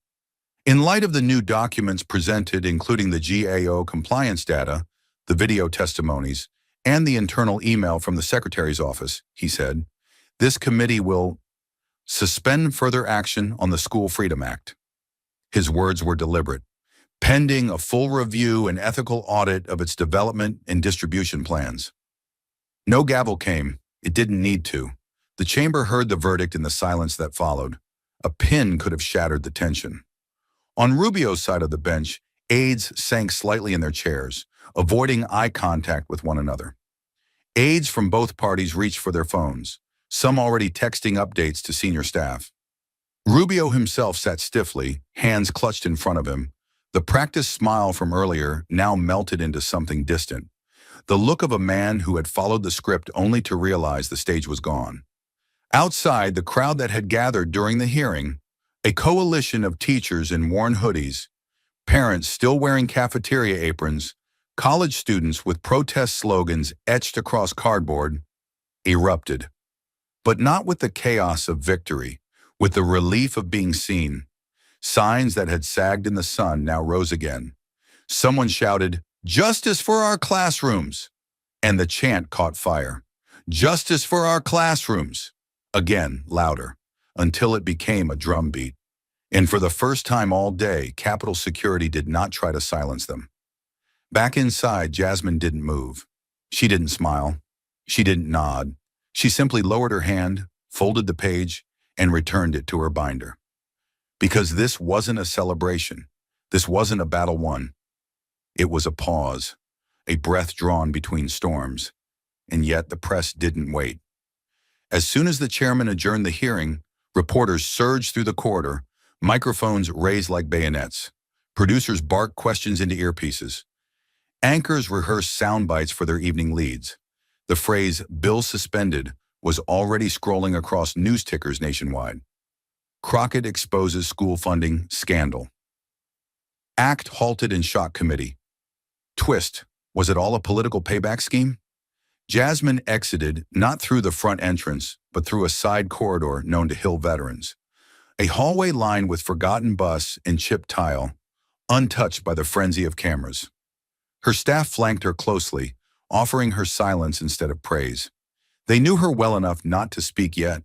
S1: In light of the new documents presented, including the GAO compliance data, the video testimonies, and the internal email from the Secretary's office, he said, this committee will suspend further action on the School Freedom Act. His words were deliberate, pending a full review and ethical audit of its development and distribution plans. No gavel came. It didn't need to. The chamber heard the verdict in the silence that followed. A pin could have shattered the tension. On Rubio's side of the bench, aides sank slightly in their chairs, avoiding eye contact with one another. Aides from both parties reached for their phones, some already texting updates to senior staff. Rubio himself sat stiffly, hands clutched in front of him. The practiced smile from earlier now melted into something distant, the look of a man who had followed the script only to realize the stage was gone. Outside, the crowd that had gathered during the hearing, a coalition of teachers in worn hoodies, parents still wearing cafeteria aprons, college students with protest slogans etched across cardboard, erupted. But not with the chaos of victory, with the relief of being seen. Signs that had sagged in the sun now rose again. Someone shouted, "Justice for our classrooms!" And the chant caught fire. "Justice for our classrooms!" Again, louder, until it became a drumbeat. And for the first time all day, Capitol Security did not try to silence them. Back inside, Jasmine didn't move. She didn't smile. She didn't nod. She simply lowered her hand, folded the page, and returned it to her binder. Because this wasn't a celebration. This wasn't a battle won. It was a pause, a breath drawn between storms. And yet the press didn't wait. As soon as the chairman adjourned the hearing, reporters surged through the corridor, microphones raised like bayonets. Producers barked questions into earpieces. Anchors rehearsed sound bites for their evening leads. The phrase, "bill suspended," was already scrolling across news tickers nationwide. Crockett exposes school funding scandal. Act halted in shock committee. Twist, was it all a political payback scheme? Jasmine exited not through the front entrance, but through a side corridor known to Hill veterans. A hallway lined with forgotten bus and chipped tile, untouched by the frenzy of cameras. Her staff flanked her closely, offering her silence instead of praise. They knew her well enough not to speak yet,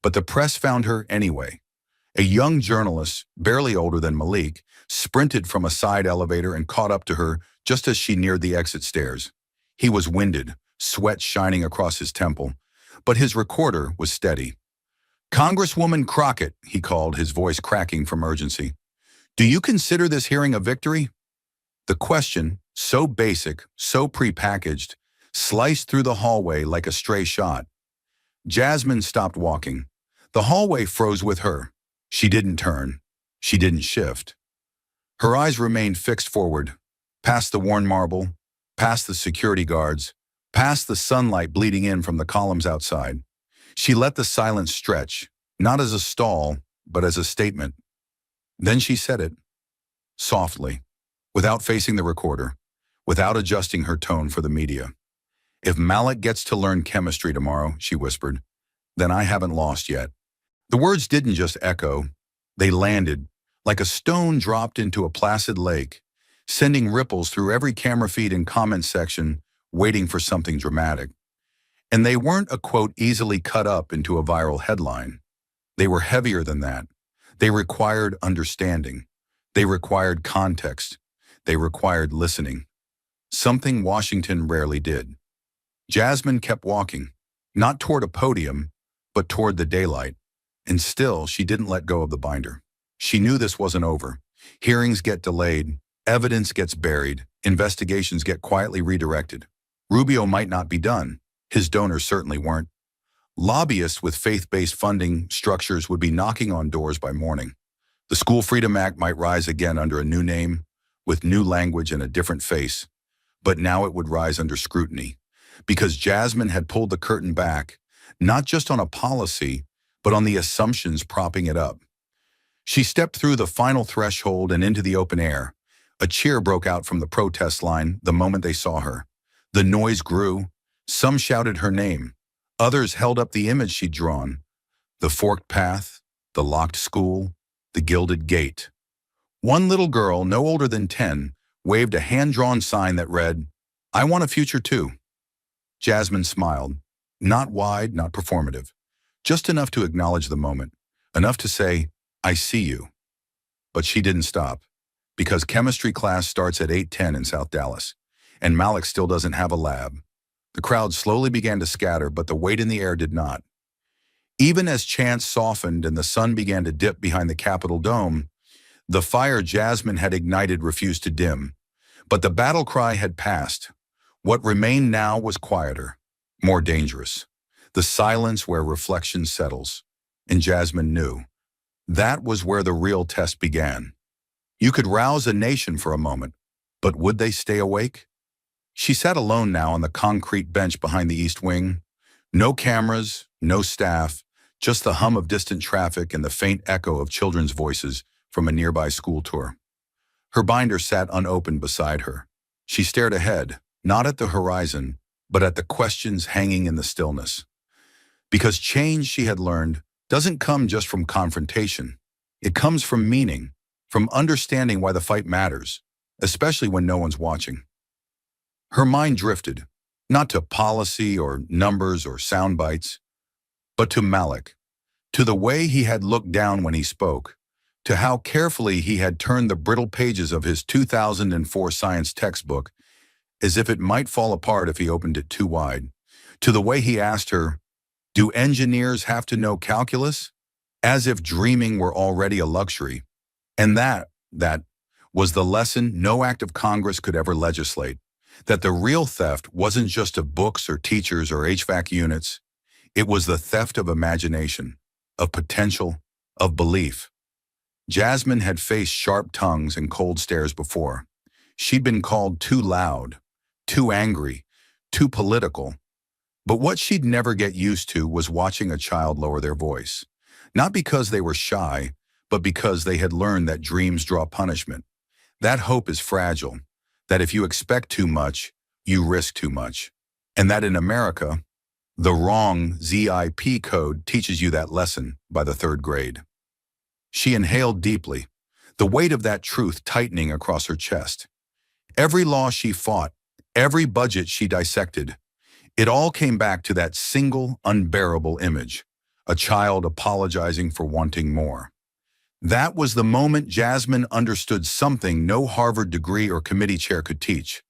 S1: but the press found her anyway. A young journalist, barely older than Malik, sprinted from a side elevator and caught up to her just as she neared the exit stairs. He was winded, sweat shining across his temple, but his recorder was steady. "Congresswoman Crockett," he called, his voice cracking from urgency. "Do you consider this hearing a victory?" The question, so basic, so prepackaged, sliced through the hallway like a stray shot. Jasmine stopped walking. The hallway froze with her. She didn't turn. She didn't shift. Her eyes remained fixed forward, past the worn marble, past the security guards, past the sunlight bleeding in from the columns outside. She let the silence stretch, not as a stall, but as a statement. Then she said it, softly, without facing the recorder, without adjusting her tone for the media. "If Malik gets to learn chemistry tomorrow," she whispered, "then I haven't lost yet." The words didn't just echo, they landed, like a stone dropped into a placid lake, sending ripples through every camera feed and comment section, waiting for something dramatic. And they weren't a quote easily cut up into a viral headline. They were heavier than that. They required understanding. They required context. They required listening. Something Washington rarely did. Jasmine kept walking, not toward a podium, but toward the daylight. And still, she didn't let go of the binder. She knew this wasn't over. Hearings get delayed, evidence gets buried, investigations get quietly redirected. Rubio might not be done. His donors certainly weren't. Lobbyists with faith-based funding structures would be knocking on doors by morning. The School Freedom Act might rise again under a new name, with new language and a different face. But now it would rise under scrutiny, because Jasmine had pulled the curtain back, not just on a policy, but on the assumptions propping it up. She stepped through the final threshold and into the open air. A cheer broke out from the protest line the moment they saw her. The noise grew. Some shouted her name. Others held up the image she'd drawn. The forked path, the locked school, the gilded gate. One little girl, no older than 10, waved a hand-drawn sign that read, "I want a future too." Jasmine smiled. Not wide, not performative. Just enough to acknowledge the moment. Enough to say, "I see you." But she didn't stop, because chemistry class starts at 8:10 in South Dallas, and Malik still doesn't have a lab. The crowd slowly began to scatter, but the weight in the air did not. Even as chants softened and the sun began to dip behind the Capitol dome, the fire Jasmine had ignited refused to dim. But the battle cry had passed. What remained now was quieter, more dangerous. The silence where reflection settles. And Jasmine knew. That was where the real test began. You could rouse a nation for a moment, but would they stay awake? She sat alone now on the concrete bench behind the East Wing. No cameras, no staff, just the hum of distant traffic and the faint echo of children's voices from a nearby school tour. Her binder sat unopened beside her. She stared ahead, not at the horizon, but at the questions hanging in the stillness. Because change, she had learned, doesn't come just from confrontation. It comes from meaning, from understanding why the fight matters, especially when no one's watching. Her mind drifted, not to policy or numbers or sound bites, but to Malik, to the way he had looked down when he spoke, to how carefully he had turned the brittle pages of his 2004 science textbook as if it might fall apart if he opened it too wide, to the way he asked her, "Do engineers have to know calculus?" As if dreaming were already a luxury. And that was the lesson no act of Congress could ever legislate, that the real theft wasn't just of books or teachers or HVAC units. It was the theft of imagination, of potential, of belief. Jasmine had faced sharp tongues and cold stares before. She'd been called too loud, too angry, too political. But what she'd never get used to was watching a child lower their voice. Not because they were shy, but because they had learned that dreams draw punishment. That hope is fragile, that if you expect too much, you risk too much. And that in America, the wrong ZIP code teaches you that lesson by the third grade. She inhaled deeply, the weight of that truth tightening across her chest. Every law she fought, every budget she dissected, it all came back to that single, unbearable image, a child apologizing for wanting more. That was the moment Jasmine understood something no Harvard degree or committee chair could teach.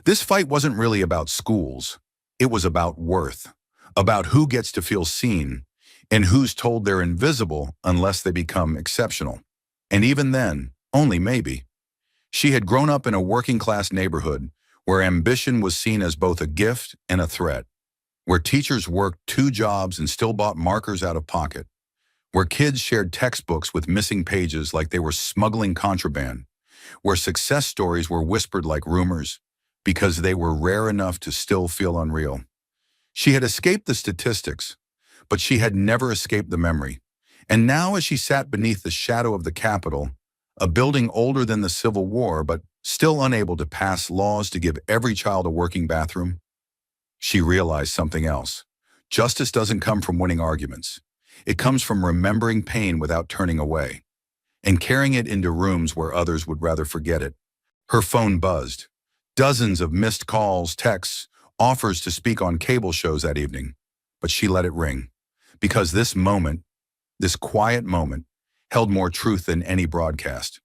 S1: This fight wasn't really about schools. It was about worth, about who gets to feel seen, and who's told they're invisible unless they become exceptional. And even then, only maybe. She had grown up in a working-class neighborhood where ambition was seen as both a gift and a threat, where teachers worked 2 jobs and still bought markers out of pocket, where kids shared textbooks with missing pages like they were smuggling contraband, where success stories were whispered like rumors because they were rare enough to still feel unreal. She had escaped the statistics, but she had never escaped the memory. And now as she sat beneath the shadow of the Capitol, a building older than the Civil War but still unable to pass laws to give every child a working bathroom, she realized something else. Justice doesn't come from winning arguments. It comes from remembering pain without turning away, and carrying it into rooms where others would rather forget it. Her phone buzzed. Dozens of missed calls, texts, offers to speak on cable shows that evening. But she let it ring. Because this moment, this quiet moment, held more truth than any broadcast.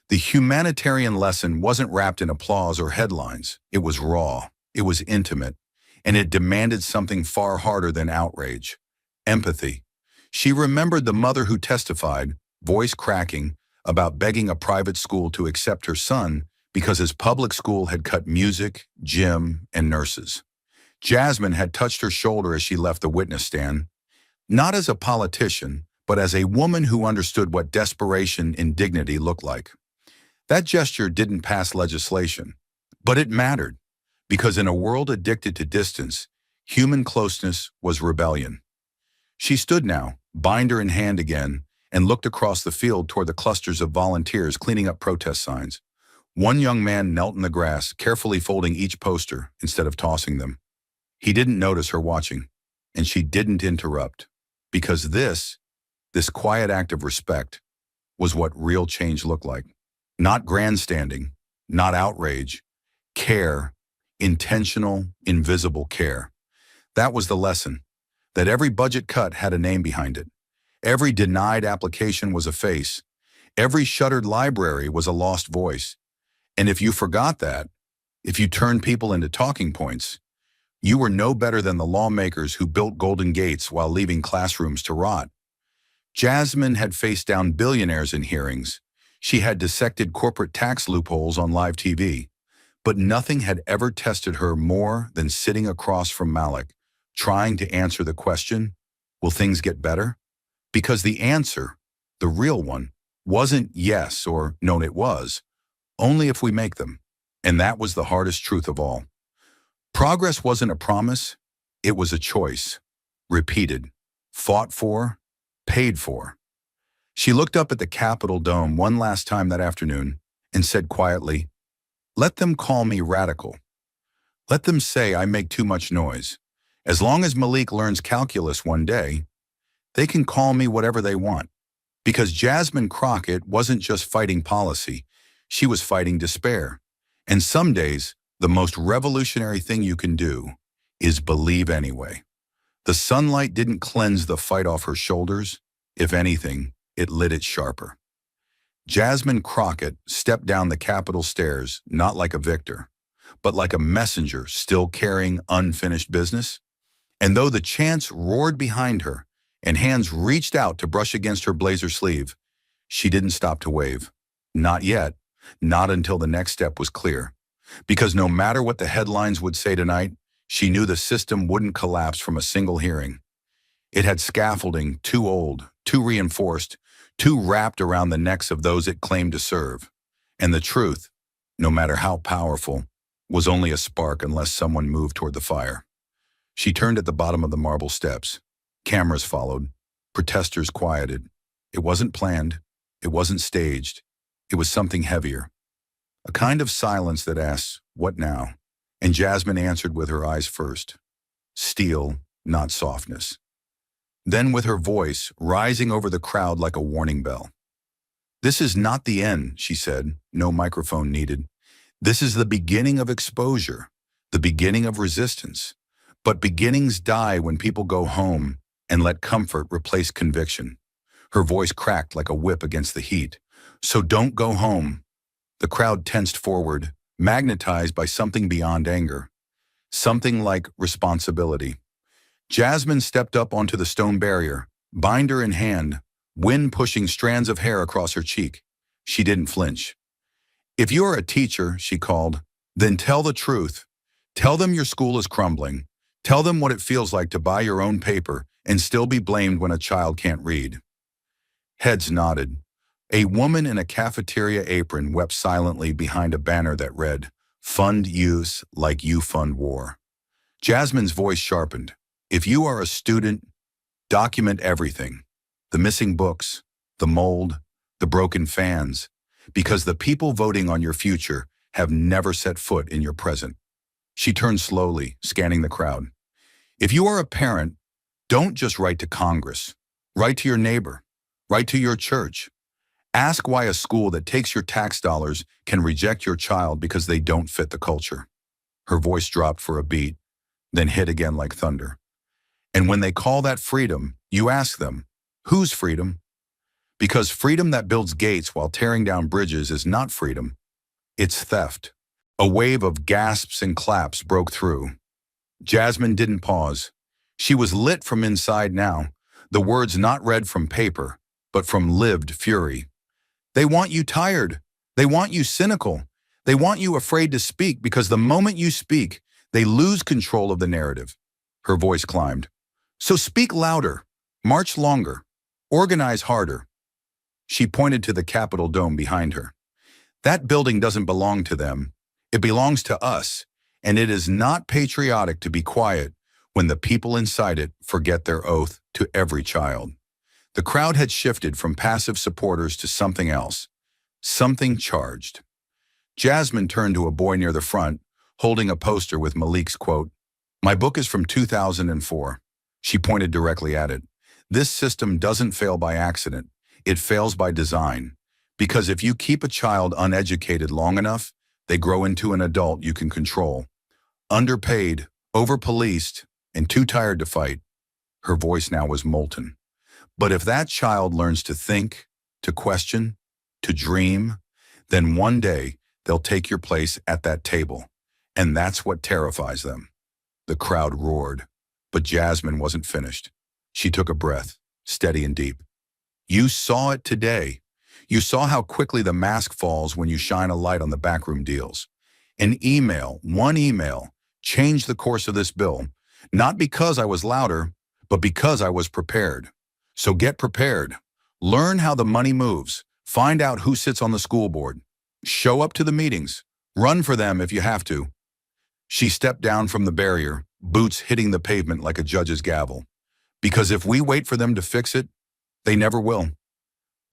S1: The humanitarian lesson wasn't wrapped in applause or headlines. It was raw. It was intimate. And it demanded something far harder than outrage. Empathy. She remembered the mother who testified, voice cracking, about begging a private school to accept her son because his public school had cut music, gym, and nurses. Jasmine had touched her shoulder as she left the witness stand, not as a politician, but as a woman who understood what desperation and dignity looked like. That gesture didn't pass legislation, but it mattered, because in a world addicted to distance, human closeness was rebellion. She stood now, binder in hand again, and looked across the field toward the clusters of volunteers cleaning up protest signs. One young man knelt in the grass, carefully folding each poster instead of tossing them. He didn't notice her watching, and she didn't interrupt, because this quiet act of respect was what real change looked like. Not grandstanding, not outrage, care, intentional, invisible care. That was the lesson, that every budget cut had a name behind it. Every denied application was a face. Every shuttered library was a lost voice. And if you forgot that, if you turned people into talking points, you were no better than the lawmakers who built Golden Gates while leaving classrooms to rot. Jasmine had faced down billionaires in hearings. She had dissected corporate tax loopholes on live TV. But nothing had ever tested her more than sitting across from Malik, trying to answer the question, will things get better? Because the answer, the real one, wasn't yes or no, it was, only if we make them. And that was the hardest truth of all. Progress wasn't a promise, it was a choice. Repeated, fought for, paid for. She looked up at the Capitol dome one last time that afternoon and said quietly, "Let them call me radical. Let them say I make too much noise. As long as Malik learns calculus one day, they can call me whatever they want." Because Jasmine Crockett wasn't just fighting policy, She was fighting despair. And some days, the most revolutionary thing you can do is believe anyway. The sunlight didn't cleanse the fight off her shoulders. If anything, it lit it sharper. Jasmine Crockett stepped down the Capitol stairs not like a victor, but like a messenger still carrying unfinished business. And though the chants roared behind her and hands reached out to brush against her blazer sleeve, she didn't stop to wave. Not yet, not until the next step was clear. Because no matter what the headlines would say tonight, she knew the system wouldn't collapse from a single hearing. It had scaffolding too old, too reinforced, too wrapped around the necks of those it claimed to serve. And the truth, no matter how powerful, was only a spark unless someone moved toward the fire. She turned at the bottom of the marble steps. Cameras followed. Protesters quieted. It wasn't planned. It wasn't staged. It was something heavier. A kind of silence that asks, "What now?" And Jasmine answered with her eyes first. Steel, not softness. Then with her voice rising over the crowd like a warning bell. "This is not the end," she said, no microphone needed. "This is the beginning of exposure, the beginning of resistance. But beginnings die when people go home and let comfort replace conviction." Her voice cracked like a whip against the heat. "So don't go home." The crowd tensed forward, magnetized by something beyond anger. Something like responsibility. Jasmine stepped up onto the stone barrier, binder in hand, wind pushing strands of hair across her cheek. She didn't flinch. "If you're a teacher," she called, "then tell the truth. Tell them your school is crumbling. Tell them what it feels like to buy your own paper and still be blamed when a child can't read." Heads nodded. A woman in a cafeteria apron wept silently behind a banner that read, "Fund use like you fund war." Jasmine's voice sharpened. "If you are a student, document everything. The missing books, the mold, the broken fans, because the people voting on your future have never set foot in your present." She turned slowly, scanning the crowd. "If you are a parent, don't just write to Congress. Write to your neighbor. Write to your church. Ask why a school that takes your tax dollars can reject your child because they don't fit the culture." Her voice dropped for a beat, then hit again like thunder. "And when they call that freedom, you ask them, whose freedom? Because freedom that builds gates while tearing down bridges is not freedom. It's theft." A wave of gasps and claps broke through. Jasmine didn't pause. She was lit from inside now, the words not read from paper, but from lived fury. "They want you tired. They want you cynical. They want you afraid to speak because the moment you speak, they lose control of the narrative." Her voice climbed. "So speak louder, march longer, organize harder." She pointed to the Capitol dome behind her. "That building doesn't belong to them. It belongs to us, and it is not patriotic to be quiet when the people inside it forget their oath to every child." The crowd had shifted from passive supporters to something else, something charged. Jasmine turned to a boy near the front, holding a poster with Malik's quote, "My book is from 2004. She pointed directly at it. "This system doesn't fail by accident. It fails by design. Because if you keep a child uneducated long enough, they grow into an adult you can control. Underpaid, over-policed, and too tired to fight." Her voice now was molten. "But if that child learns to think, to question, to dream, then one day they'll take your place at that table. And that's what terrifies them." The crowd roared, but Jasmine wasn't finished. She took a breath, steady and deep. "You saw it today. You saw how quickly the mask falls when you shine a light on the backroom deals. An email, one email, changed the course of this bill, not because I was louder, but because I was prepared. So get prepared. Learn how the money moves. Find out who sits on the school board. Show up to the meetings. Run for them if you have to." She stepped down from the barrier, boots hitting the pavement like a judge's gavel. "Because if we wait for them to fix it, they never will."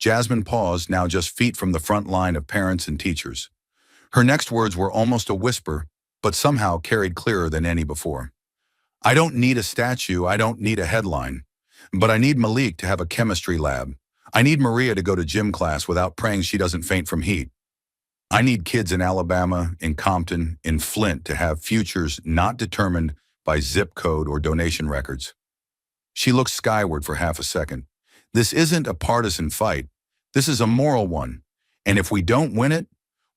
S1: Jasmine paused, now just feet from the front line of parents and teachers. Her next words were almost a whisper, but somehow carried clearer than any before. "I don't need a statue. I don't need a headline. But I need Malik to have a chemistry lab. I need Maria to go to gym class without praying she doesn't faint from heat." I need kids in Alabama, in Compton, in Flint to have futures not determined by zip code or donation records. She looked skyward for half a second. This isn't a partisan fight. This is a moral one. And if we don't win it,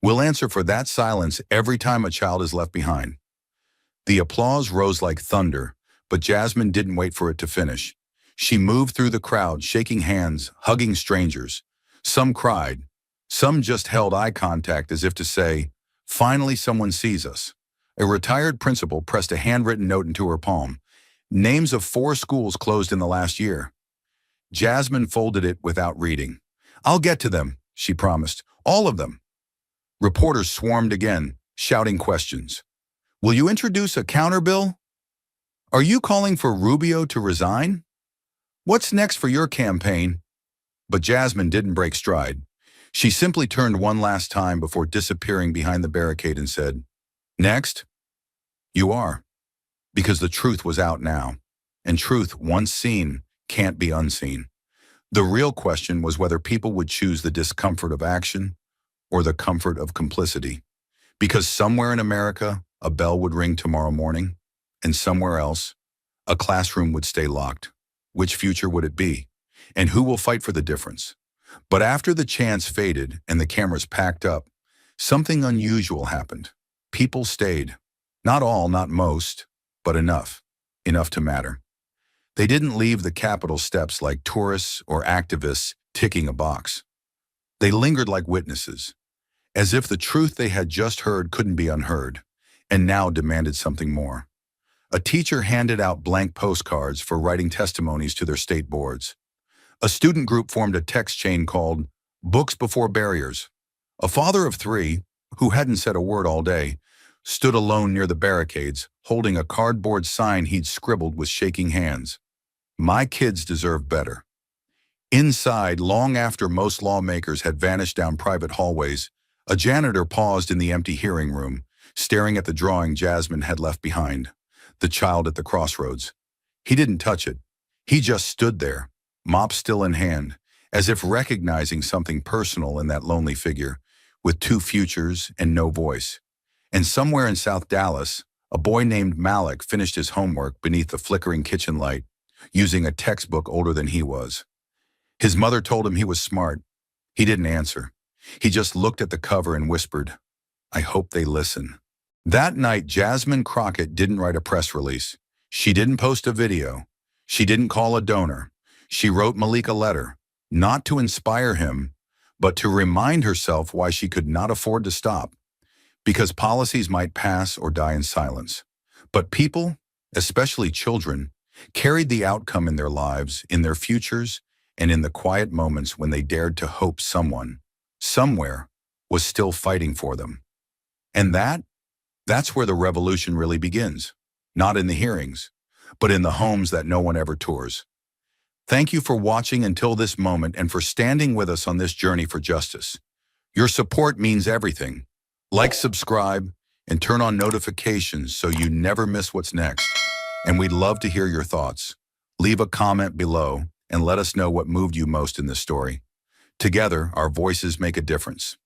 S1: we'll answer for that silence every time a child is left behind. The applause rose like thunder, but Jasmine didn't wait for it to finish. She moved through the crowd, shaking hands, hugging strangers. Some cried. Some just held eye contact as if to say, "Finally someone sees us." A retired principal pressed a handwritten note into her palm. Names of 4 schools closed in the last year. Jasmine folded it without reading. "I'll get to them," she promised. "All of them." Reporters swarmed again, shouting questions. "Will you introduce a counterbill? Are you calling for Rubio to resign? What's next for your campaign?" But Jasmine didn't break stride. She simply turned one last time before disappearing behind the barricade and said, "Next, you are." Because the truth was out now, and truth, once seen, can't be unseen. The real question was whether people would choose the discomfort of action or the comfort of complicity. Because somewhere in America, a bell would ring tomorrow morning, and somewhere else, a classroom would stay locked. Which future would it be? And who will fight for the difference? But after the chants faded and the cameras packed up, something unusual happened. People stayed. Not all, not most, but enough. Enough to matter. They didn't leave the Capitol steps like tourists or activists ticking a box. They lingered like witnesses, as if the truth they had just heard couldn't be unheard, and now demanded something more. A teacher handed out blank postcards for writing testimonies to their state boards. A student group formed a text chain called Books Before Barriers. A father of 3, who hadn't said a word all day, stood alone near the barricades, holding a cardboard sign he'd scribbled with shaking hands. "My kids deserve better." Inside, long after most lawmakers had vanished down private hallways, a janitor paused in the empty hearing room, staring at the drawing Jasmine had left behind, the child at the crossroads. He didn't touch it. He just stood there, mop still in hand, as if recognizing something personal in that lonely figure, with 2 futures and no voice. And somewhere in South Dallas, a boy named Malik finished his homework beneath the flickering kitchen light, using a textbook older than he was. His mother told him he was smart. He didn't answer. He just looked at the cover and whispered, "I hope they listen." That night, Jasmine Crockett didn't write a press release. She didn't post a video. She didn't call a donor. She wrote Malik a letter, not to inspire him, but to remind herself why she could not afford to stop. Because policies might pass or die in silence. But people, especially children, carried the outcome in their lives, in their futures, and in the quiet moments when they dared to hope someone, somewhere, was still fighting for them. And that's where the revolution really begins. Not in the hearings, but in the homes that no one ever tours. Thank you for watching until this moment and for standing with us on this journey for justice. Your support means everything. Like, subscribe, and turn on notifications so you never miss what's next. And we'd love to hear your thoughts. Leave a comment below and let us know what moved you most in this story. Together, our voices make a difference.